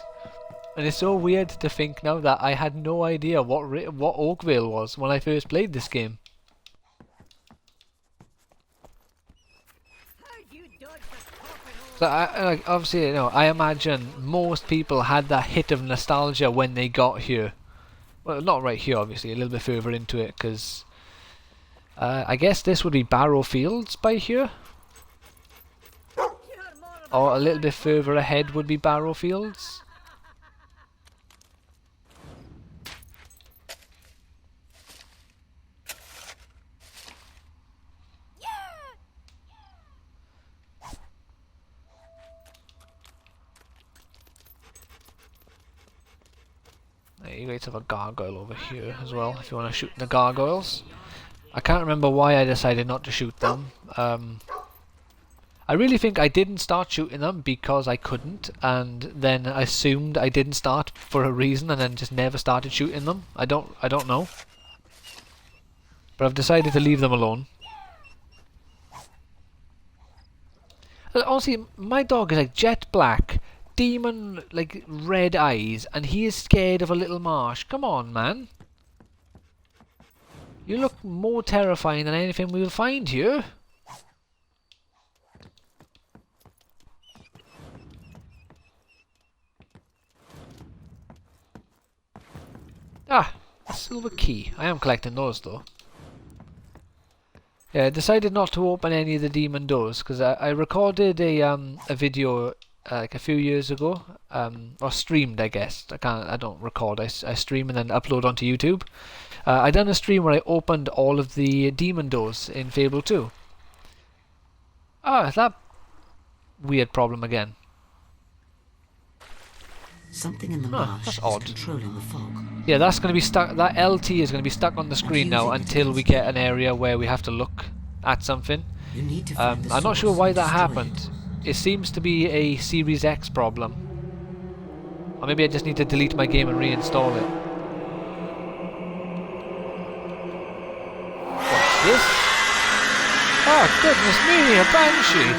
And it's so weird to think now that I had no idea what Oakvale was when I first played this game. So like, obviously, you know, I imagine most people had that hit of nostalgia when they got here. Well, not right here, obviously, a little bit further into it, because I guess this would be Barrow Fields by here. Or a little bit further ahead would be Barrow Fields. You guys have a gargoyle over here as well, if you want to shoot the gargoyles. I can't remember why I decided not to shoot them. I really think I didn't start shooting them because I couldn't, and then I assumed I didn't start for a reason and then just never started shooting them. I don't know. But I've decided to leave them alone. Honestly, my dog is like jet black, demon like red eyes, and he is scared of a little marsh. Come on, man. You look more terrifying than anything we'll find here. Ah, a silver key. I am collecting those though. Yeah, I decided not to open any of the demon doors because I recorded a video like a few years ago, or streamed, I guess. I don't record. I stream and then upload onto YouTube. I done a stream where I opened all of the demon doors in Fable 2. Ah, that weird problem again. Something in the marsh that's is odd. controlling the fog. Yeah, that's going to be stuck. That LT is going to be stuck on the screen now until we get an area where we have to look at something. You need to find the I'm not sure source why and that destroy happened. It seems to be a Series X problem. Or maybe I just need to delete my game and reinstall it. What's this? Oh, goodness me, a banshee!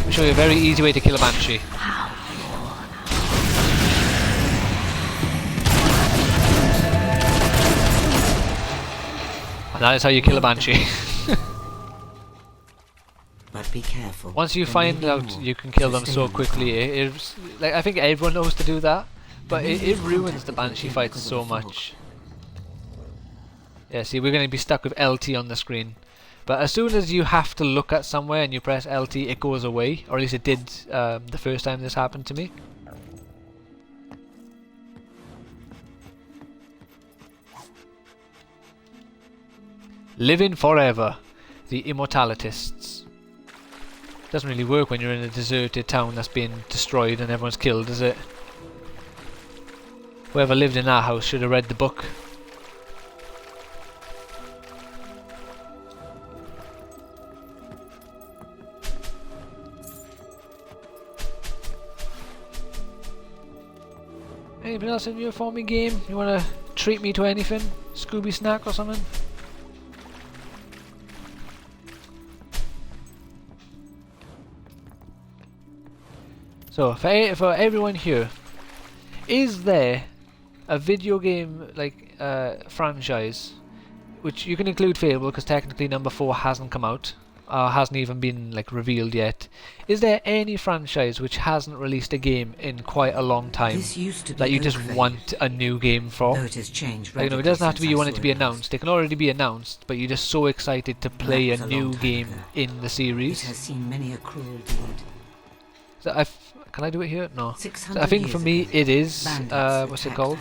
Let me show you a very easy way to kill a banshee. And that is how you kill a banshee. But be careful. Once you find out you can kill them so quickly, it's like I think everyone knows to do that, but it ruins the banshee fights so much. Yeah, see, we're going to be stuck with LT on the screen. But as soon as you have to look at somewhere and you press LT, it goes away. Or at least it did the first time this happened to me. Living forever. The Immortalitists. Doesn't really work when you're in a deserted town that's been destroyed and everyone's killed, does it? Whoever lived in that house should have read the book. Anything else in your for me game? You wanna treat me to anything? Scooby snack or something? So for everyone here, is there a video game like franchise, which you can include Fable because technically number 4 hasn't come out, hasn't even been like revealed yet. Is there any franchise which hasn't released a game in quite a long time that you just want a new game for? Though it has changed like, it doesn't have to be you want it to be announced. It can already be announced, but you're just so excited to play a new game in the series. It has seen many a cruel deed. So can I do it here? No. So I think for me it is what's it called?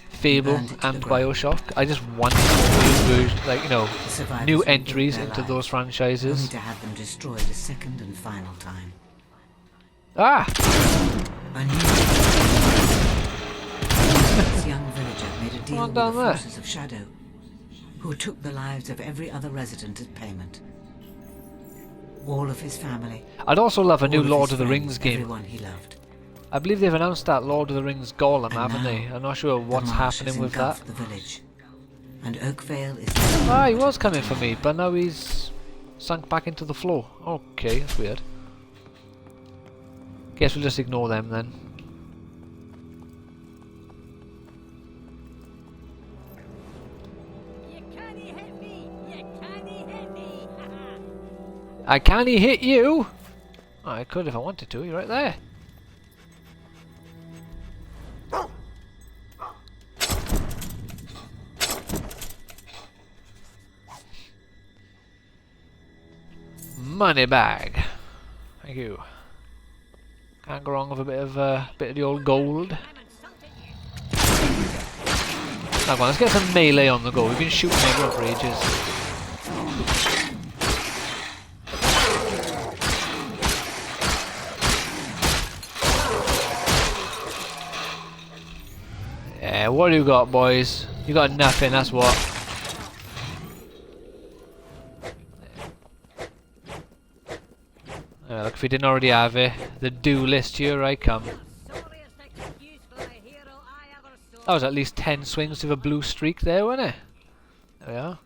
Fable and BioShock. I just want new entries into those franchises. Only to have them destroyed a second and final time. Ah! This young villager made a deal with the forces of shadow. who took the lives of every other resident as payment. All of his family. I'd also love a new all Lord his of the friends, Rings game. Everyone he loved. I believe they've announced that Lord of the Rings Gollum, And haven't now, they? I'm not sure what's the marshes happening with that. engulf the village, and Oakvale is. Ah, he was coming for me, but now he's sunk back into the floor. Okay, that's weird. Guess we'll just ignore them then. I can't hit you! Oh, I could if I wanted to, you're right there. Money bag. Thank you. Can't go wrong with a bit of the old gold. Now, come on, let's get some melee on the go. We've been shooting everyone for ages. Yeah, what do you got, boys? You got nothing, that's what. Look, if we didn't already have it, the do list, here I come. That was at least 10 swings with a blue streak there, wasn't it? There we are.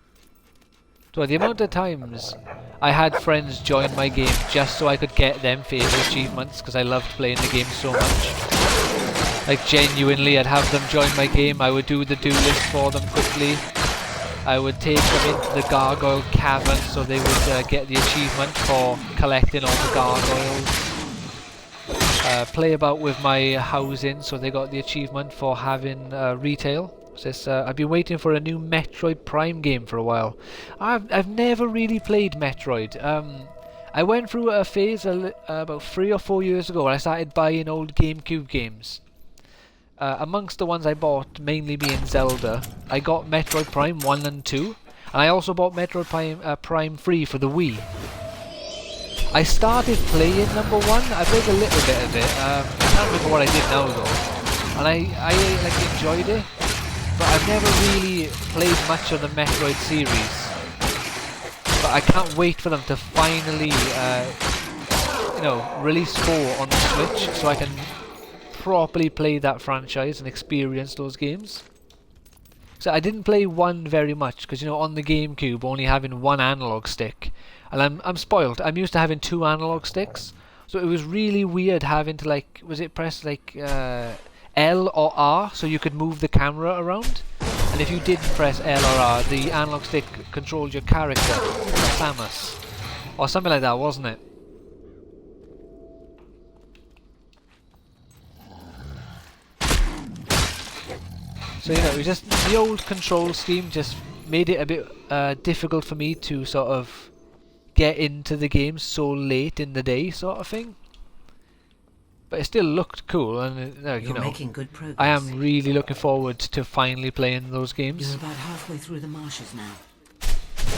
So the amount of times I had friends join my game just so I could get them Fable achievements because I loved playing the game so much. Like genuinely, I'd have them join my game, I would do the do list for them quickly. I would take them into the gargoyle cavern so they would get the achievement for collecting all the gargoyles. Play about with my housing so they got the achievement for having retail. I've been waiting for a new Metroid Prime game for a while. I've never really played Metroid. I went through a phase about 3 or 4 years ago where I started buying old GameCube games. Amongst the ones I bought, mainly being Zelda, I got Metroid Prime 1 and 2, and I also bought Metroid Prime 3 for the Wii. I started playing number 1, I played a little bit of it, I can't remember what I did now though, and I like enjoyed it, but I've never really played much of the Metroid series. But I can't wait for them to finally, release 4 on the Switch so I can properly play that franchise and experience those games. So I didn't play 1 very much because on the GameCube only having 1 analog stick, and I'm spoiled. I'm used to having 2 analog sticks, so it was really weird having to press L or R so you could move the camera around, and if you didn't press L or R, the analog stick controlled your character, Samus, or something like that, wasn't it? So it was just the old control scheme just made it a bit difficult for me to sort of get into the game so late in the day, sort of thing. But it still looked cool, and You're making good progress. I am really looking forward to finally playing those games. You're about halfway through the marshes now.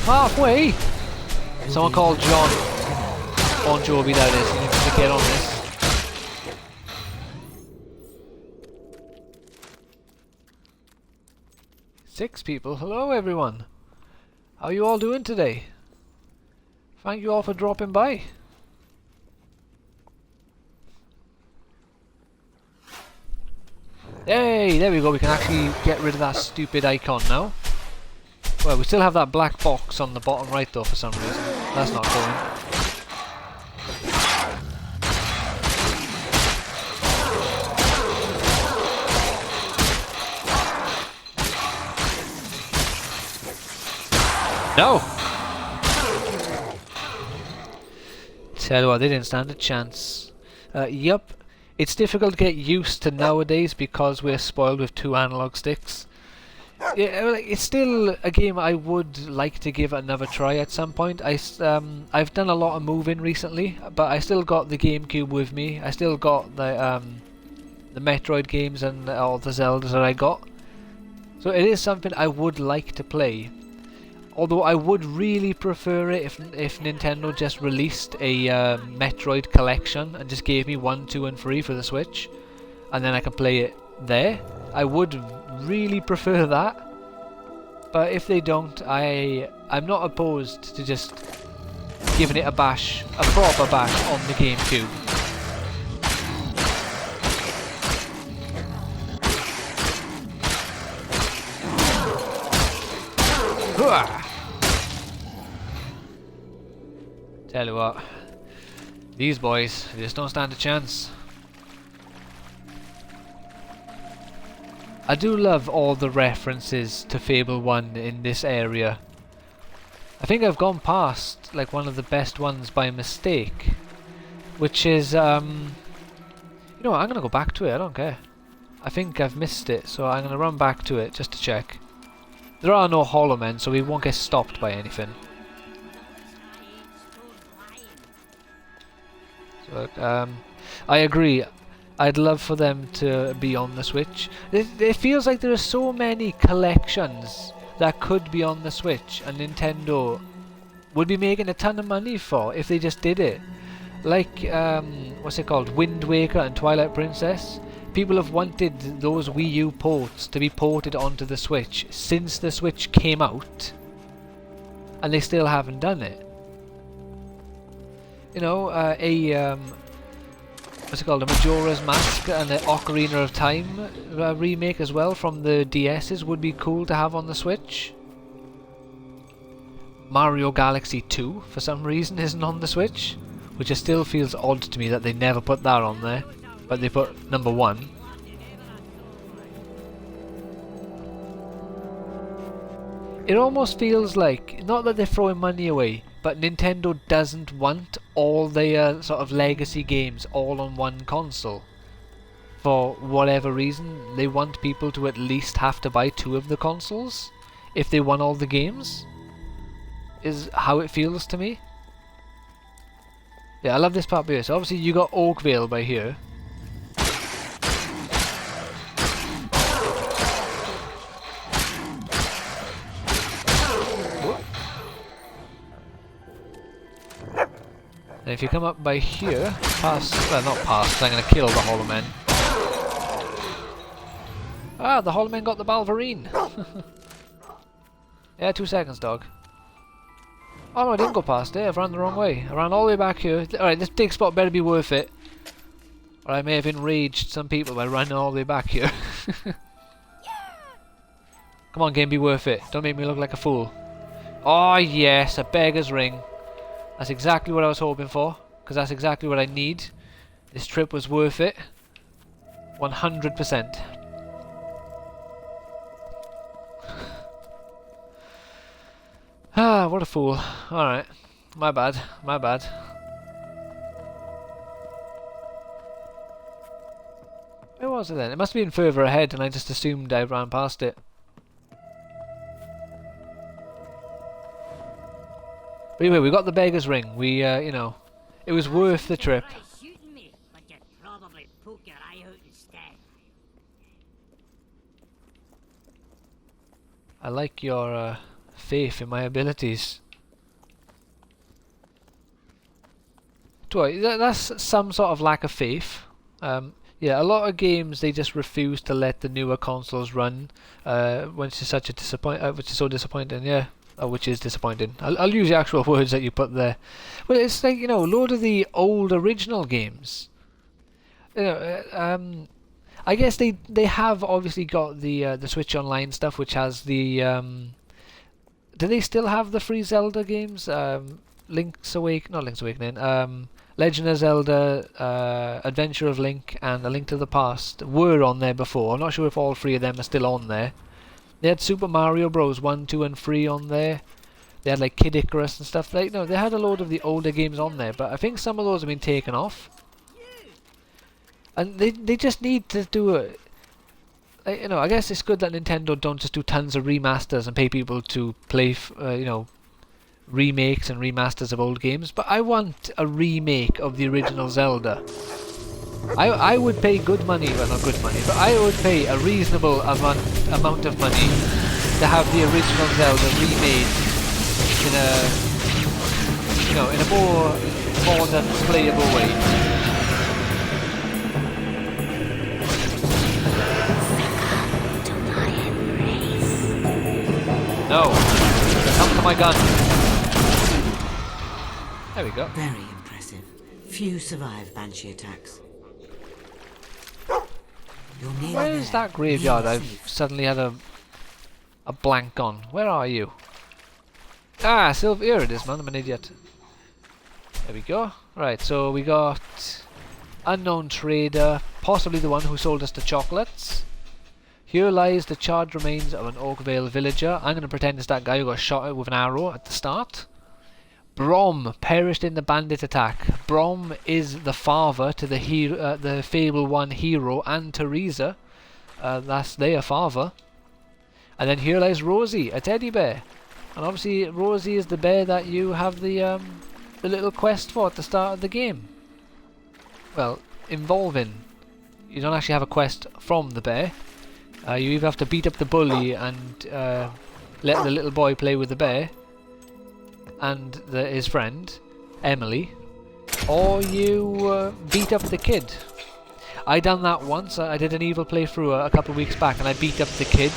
Halfway? Someone called John. Bon Jovi, that is. You need to get on this. Six people. Hello everyone. How are you all doing today? Thank you all for dropping by. Hey, there we go. We can actually get rid of that stupid icon now. Well, we still have that black box on the bottom right though for some reason. That's not going. No! Tell you what, they didn't stand a chance. Yup, it's difficult to get used to nowadays because we're spoiled with 2 analog sticks. Yeah, it's still a game I would like to give another try at some point. I've done a lot of moving recently, but I still got the GameCube with me. I still got the Metroid games and all the Zeldas that I got. So it is something I would like to play. Although I would really prefer it if Nintendo just released a Metroid collection and just gave me 1, 2 and 3 for the Switch, and then I can play it there. I would really prefer that. But if they don't, I'm not opposed to just giving it a bash, a proper bash on the GameCube. Tell you what, these boys just don't stand a chance. I do love all the references to Fable 1 in this area. I think I've gone past like one of the best ones by mistake, which is you know what, I'm gonna go back to it, I don't care. I think I've missed it, so I'm gonna run back to it just to check. There are no hollow men, so we won't get stopped by anything. So, I agree. I'd love for them to be on the Switch. It feels like there are so many collections that could be on the Switch, and Nintendo would be making a ton of money for if they just did it. Like, what's it called? Wind Waker and Twilight Princess. People have wanted those Wii U ports to be ported onto the Switch since the Switch came out, and they still haven't done it. You know, what's it called? A Majora's Mask and the Ocarina of Time remake as well from the DS's would be cool to have on the Switch. Mario Galaxy 2 for some reason isn't on the Switch, which just still feels odd to me that they never put that on there, but they put number 1. It almost feels like, not that they're throwing money away, but Nintendo doesn't want all their sort of legacy games all on one console. For whatever reason, they want people to at least have to buy 2 of the consoles if they want all the games, is how it feels to me. Yeah, I love this part here. So obviously you got Oakvale by here. And if you come up by here, past, well not past, I'm going to kill the Hollow Men. Ah, the Hollow Men got the Balverine. Yeah, 2 seconds, dog. Oh no, I didn't go past it, I've run the wrong way. I ran all the way back here. Alright, this dig spot better be worth it, or I may have enraged some people by running all the way back here. Come on game, be worth it. Don't make me look like a fool. Oh yes, a beggar's ring. That's exactly what I was hoping for, because that's exactly what I need. This trip was worth it. 100%. Ah, what a fool. Alright. My bad. My bad. Where was it then? It must have been further ahead and I just assumed I ran past it. But anyway, we got the beggar's ring. We, you know, it was worth the trip. I like your faith in my abilities. That's some sort of lack of faith. Yeah, a lot of games they just refuse to let the newer consoles run, which is such a which is so disappointing. Yeah. Which is disappointing. I'll use the actual words that you put there. Well, it's like, you know, a load of the old original games. You know, I guess they have obviously got the Switch Online stuff, which has the. Do they still have the free Zelda games? Link's Awakening. Legend of Zelda, Adventure of Link, and A Link to the Past were on there before. I'm not sure if all 3 of them are still on there. They had Super Mario Bros. 1, 2 and 3 on there. They had like Kid Icarus and stuff. Like, no, they had a load of the older games on there, but I think some of those have been taken off. And they just need to do it. You know, I guess it's good that Nintendo don't just do tons of remasters and pay people to play, you know, remakes and remasters of old games. But I want a remake of the original Zelda. I would pay good money, well not good money, but I would pay a reasonable amount of money to have the original Zelda remade in a, you know, in a more modern, playable way. No! Come to my gun! There we go. Very impressive. Few survive Banshee attacks. You're nearly Where's there. that graveyard Nearly I've safe. suddenly had a blank on? Where are you? Ah, Sylvia, here it is, man. I'm an idiot. There we go. Right, so we got unknown trader, possibly the one who sold us the chocolates. Here lies the charred remains of an Oakvale villager. I'm going to pretend it's that guy who got shot with an arrow at the start. Brom perished in the bandit attack. Brom is the father to the Fable 1 hero and Teresa. That's their father. And then here lies Rosie, a teddy bear. And obviously Rosie is the bear that you have the little quest for at the start of the game. Well, involving. You don't actually have a quest from the bear. You either have to beat up the bully and let the little boy play with the bear and his friend, Emily, or you beat up the kid. I done that once. I did an evil playthrough a couple of weeks back and I beat up the kid,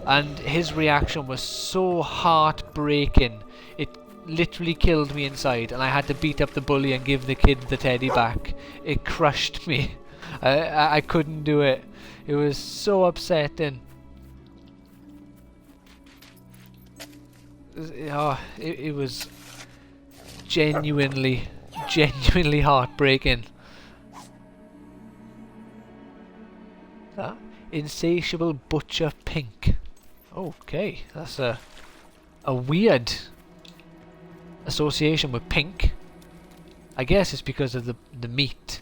and his reaction was so heartbreaking. It literally killed me inside, and I had to beat up the bully and give the kid the teddy back. It crushed me. I couldn't do it. It was so upsetting. It was genuinely heartbreaking. Insatiable Butcher Pink. Okay, that's a weird association with pink. I guess it's because of the meat.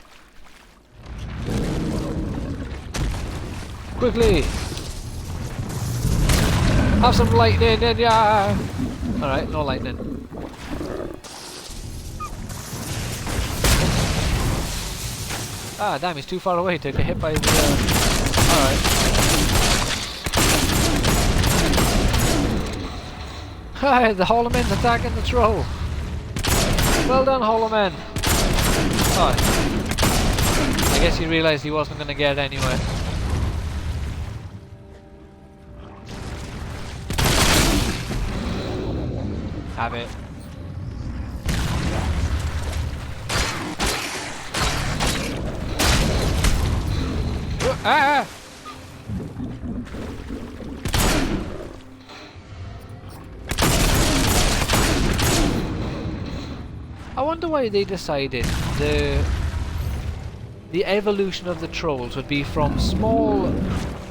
Quickly! Have some lightning in ya! Alright, no lightning. Ah, damn, he's too far away to get hit by the... Alright. Hi, the Hollow Men's attacking the troll. Well done, Hollow Men. Oh. I guess he realised he wasn't going to get anywhere. Have it. Ah! I wonder why they decided the evolution of the trolls would be from small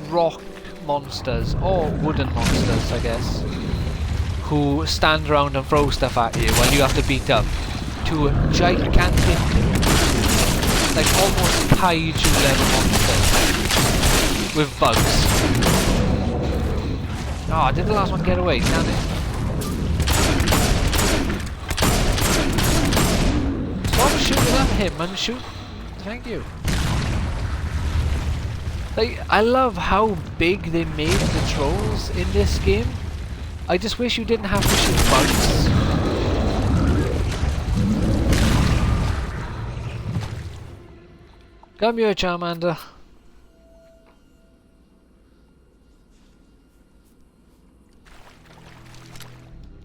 rock monsters, or wooden monsters I guess, who stand around and throw stuff at you while you have to beat up, to gigantic, like almost kaiju level monsters with bugs. Oh, did the last one get away? Damn it. Stop shooting at him and shoot. Thank you. Like, I love how big they made the trolls in this game. I just wish you didn't have to shoot bugs. Come here, Charmander.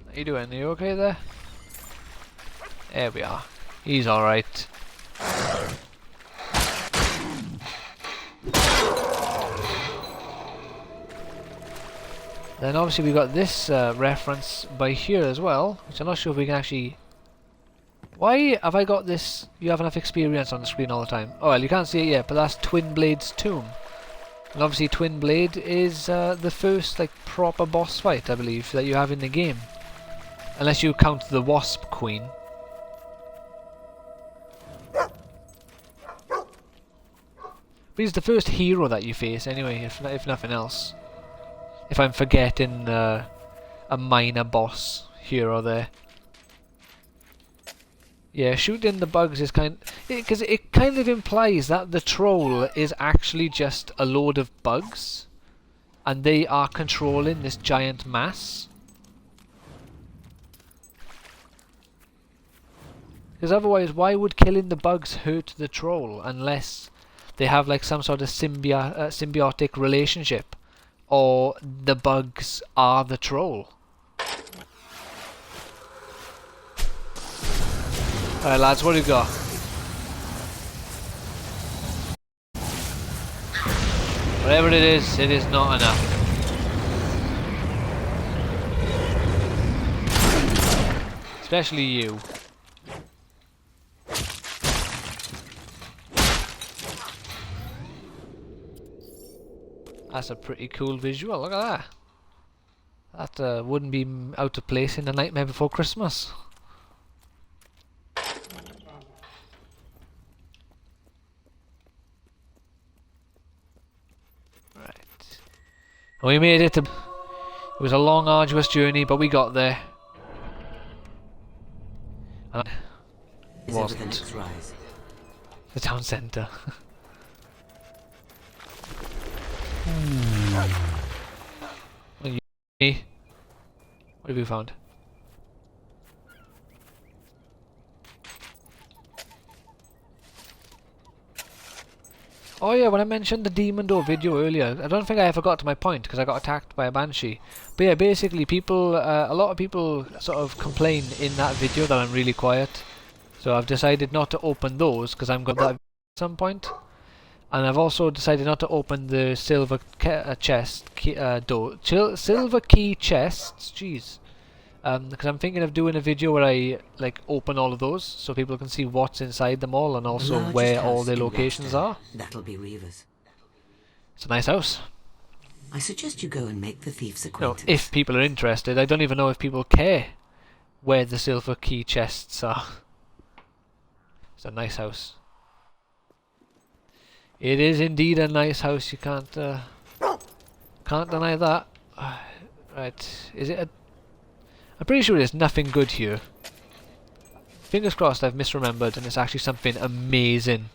How you doing? Are you okay there? There we are. He's alright. Then obviously we got this reference by here as well, which I'm not sure if we can actually... Why have I got this? You have enough experience on the screen all the time. Oh well, you can't see it yet, but that's Twin Blade's tomb. And obviously Twin Blade is the first like proper boss fight, I believe, that you have in the game. Unless you count the Wasp Queen. But he's the first hero that you face anyway, if nothing else. If I'm forgetting a minor boss here or there. Yeah, shooting the bugs is because it kind of implies that the troll is actually just a load of bugs, and they are controlling this giant mass. Because otherwise, why would killing the bugs hurt the troll unless they have like some sort of symbiotic relationship, or the bugs are the troll? Alright lads, what do you got? Whatever it is not enough. Especially you. That's a pretty cool visual, look at that. That wouldn't be out of place in The Nightmare Before Christmas. Right. We made it. It was a long, arduous journey, but we got there. And it wasn't. The town centre. What have you found? Oh yeah, when I mentioned the Demon Door video earlier, I don't think I ever got to my point because I got attacked by a banshee. But yeah, basically people, a lot of people sort of complain in that video that I'm really quiet. So I've decided not to open those because I'm going to at some point. And I've also decided not to open the silver silver key chests, jeez. Because I'm thinking of doing a video where I like open all of those so people can see what's inside them all and also where all their locations are. That'll be Reaver's. It's a nice house. I suggest you go and make the thief's No, acquaintance. if people are interested. I don't even know if people care where the silver key chests are. It's a nice house. It is indeed a nice house. You can't deny that. Right, is it a... I'm pretty sure there's nothing good here. Fingers crossed I've misremembered and it's actually something amazing.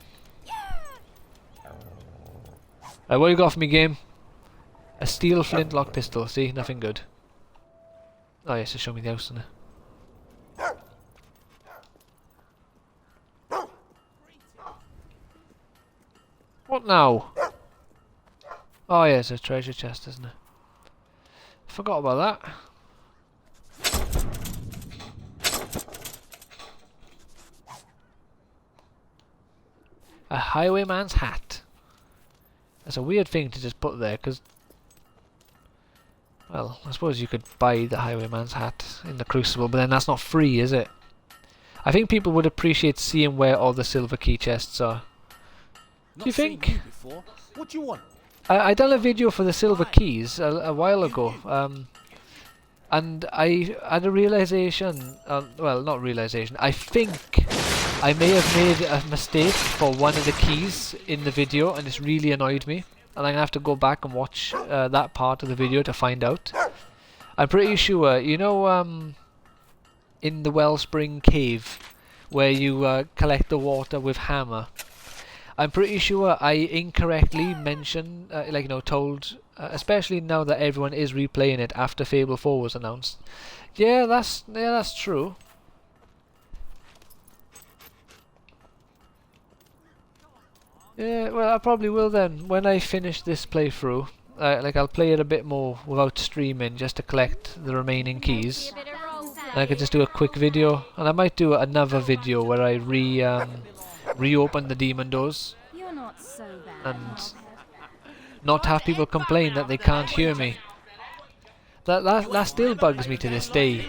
Right, what you got for me, game? A steel flintlock pistol. See, nothing good. Oh yes, just show me the house in it. What now? Oh yeah, it's a treasure chest, isn't it? Forgot about that. A highwayman's hat. That's a weird thing to just put there, because... Well, I suppose you could buy the highwayman's hat in the Crucible, but then that's not free, is it? I think people would appreciate seeing where all the silver key chests are. Do you think? What do you want? I done a video for the silver keys a while ago, and I had a realization, well, not realization, I think I may have made a mistake for one of the keys in the video and it's really annoyed me, and I'm going to have to go back and watch that part of the video to find out. I'm pretty sure, you know, in the Wellspring Cave where you collect the water with hammer, I'm pretty sure I incorrectly mentioned, like, you know, told, especially now that everyone is replaying it after Fable 4 was announced. Yeah, that's true. Yeah, well, I probably will then when I finish this playthrough. Like, I'll play it a bit more without streaming just to collect the remaining keys. And I could just do a quick video, and I might do another video where I reopen the demon doors and not have people complain that they can't hear me. That still bugs me to this day,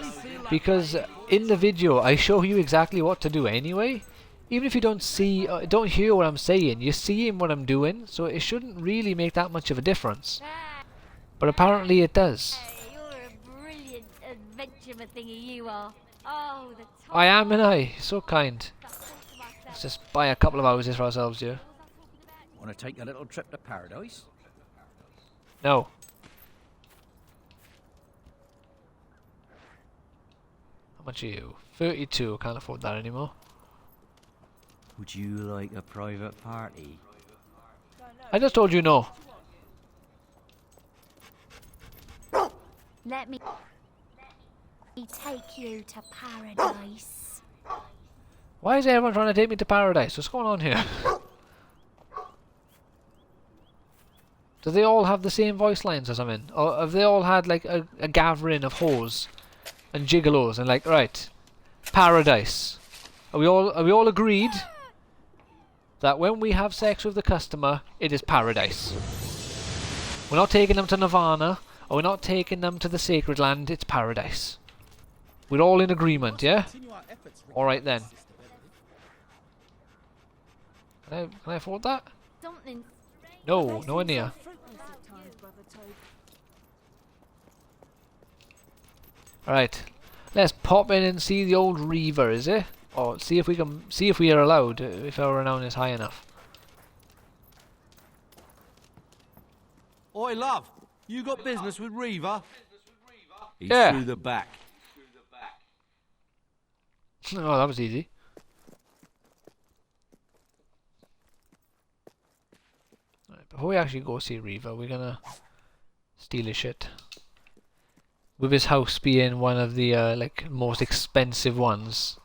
because in the video I show you exactly what to do anyway. Even if you don't hear what I'm saying, you're seeing what I'm doing, so it shouldn't really make that much of a difference. But apparently it does. You're a brilliant adventurer thingy, you are. Oh, the I am, and I. So kind. Let's just buy a couple of houses for ourselves here. Want to take a little trip to paradise? No. How much are you? 32. Can't afford that anymore. Would you like a private party? I just told you no. Let me take you to paradise. Why is everyone trying to take me to paradise? What's going on here? Do they all have the same voice lines or something? Or have they all had like a gathering of whores and gigolos and like, right, paradise. Are we all agreed that when we have sex with the customer, it is paradise? We're not taking them to Nirvana, or we're not taking them to the sacred land, it's paradise. We're all in agreement, yeah? Alright then. Can I afford that? No, nowhere near. Alright. Let's pop in and see the old Reaver, is it? Or see if we are allowed, if our renown is high enough. Oi, love, you got business with Reaver? He's Yeah. through the back. Oh, that was easy. Right, before we actually go see Reaver, we're gonna steal his shit. With his house being one of the like most expensive ones,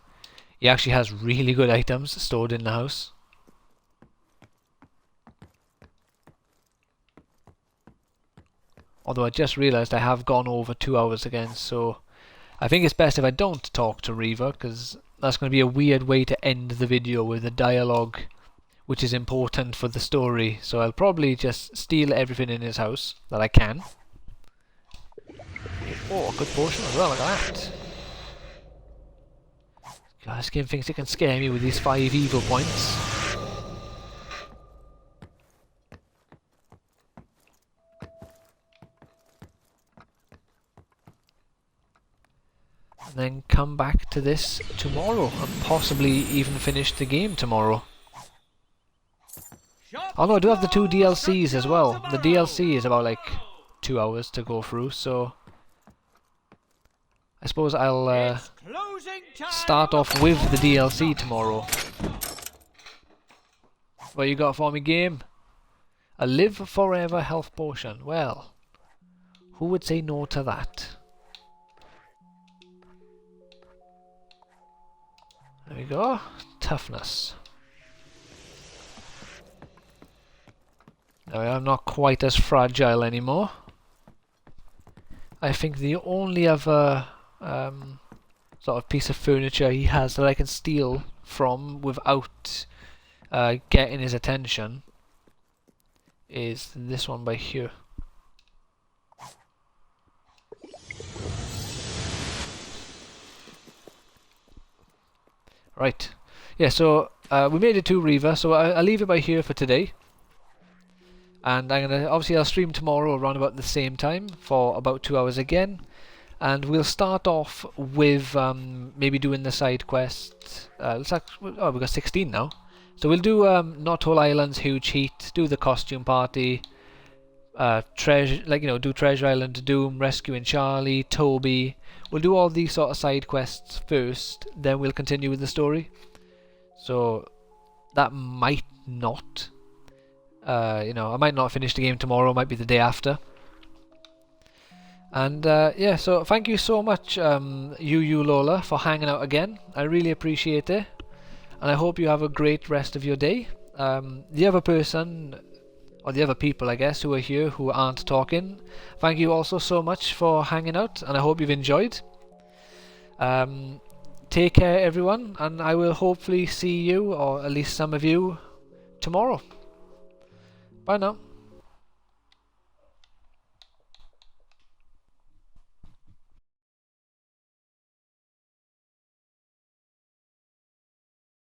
he actually has really good items stored in the house. Although I just realised I have gone over 2 hours again, so I think it's best if I don't talk to Reaver, because that's going to be a weird way to end the video with a dialogue which is important for the story. So I'll probably just steal everything in his house that I can. Oh, a good portion as well, look at that. God, this game thinks it can scare me with these 5 evil points. And then come back to this tomorrow, and possibly even finish the game tomorrow. Oh no, I do have the 2 DLCs as well. The DLC is about like 2 hours to go through, so I suppose I'll start off with the DLC tomorrow. What you got for me, game? A live forever health potion. Well, who would say no to that? There we go. Toughness. Now I'm not quite as fragile anymore. I think the only other sort of piece of furniture he has that I can steal from without getting his attention is this one by here. Right. Yeah, so we made it to Reaver, so I'll leave it by here for today. And I'll stream tomorrow around about the same time for about 2 hours again. And we'll start off with maybe doing the side quest. We've got 16 now. So we'll do Knothole Island's Huge Heat, do the costume party, do Treasure Island Doom, rescuing Charlie, Toby. We'll do all these sort of side quests first, then we'll continue with the story. So that might not, I might not finish the game tomorrow, might be the day after. And yeah, so thank you so much, Lola, for hanging out again. I really appreciate it, and I hope you have a great rest of your day. The other person, or the other people, I guess, who are here who aren't talking, thank you also so much for hanging out, and I hope you've enjoyed. Take care, everyone, and I will hopefully see you, or at least some of you, tomorrow. Bye now.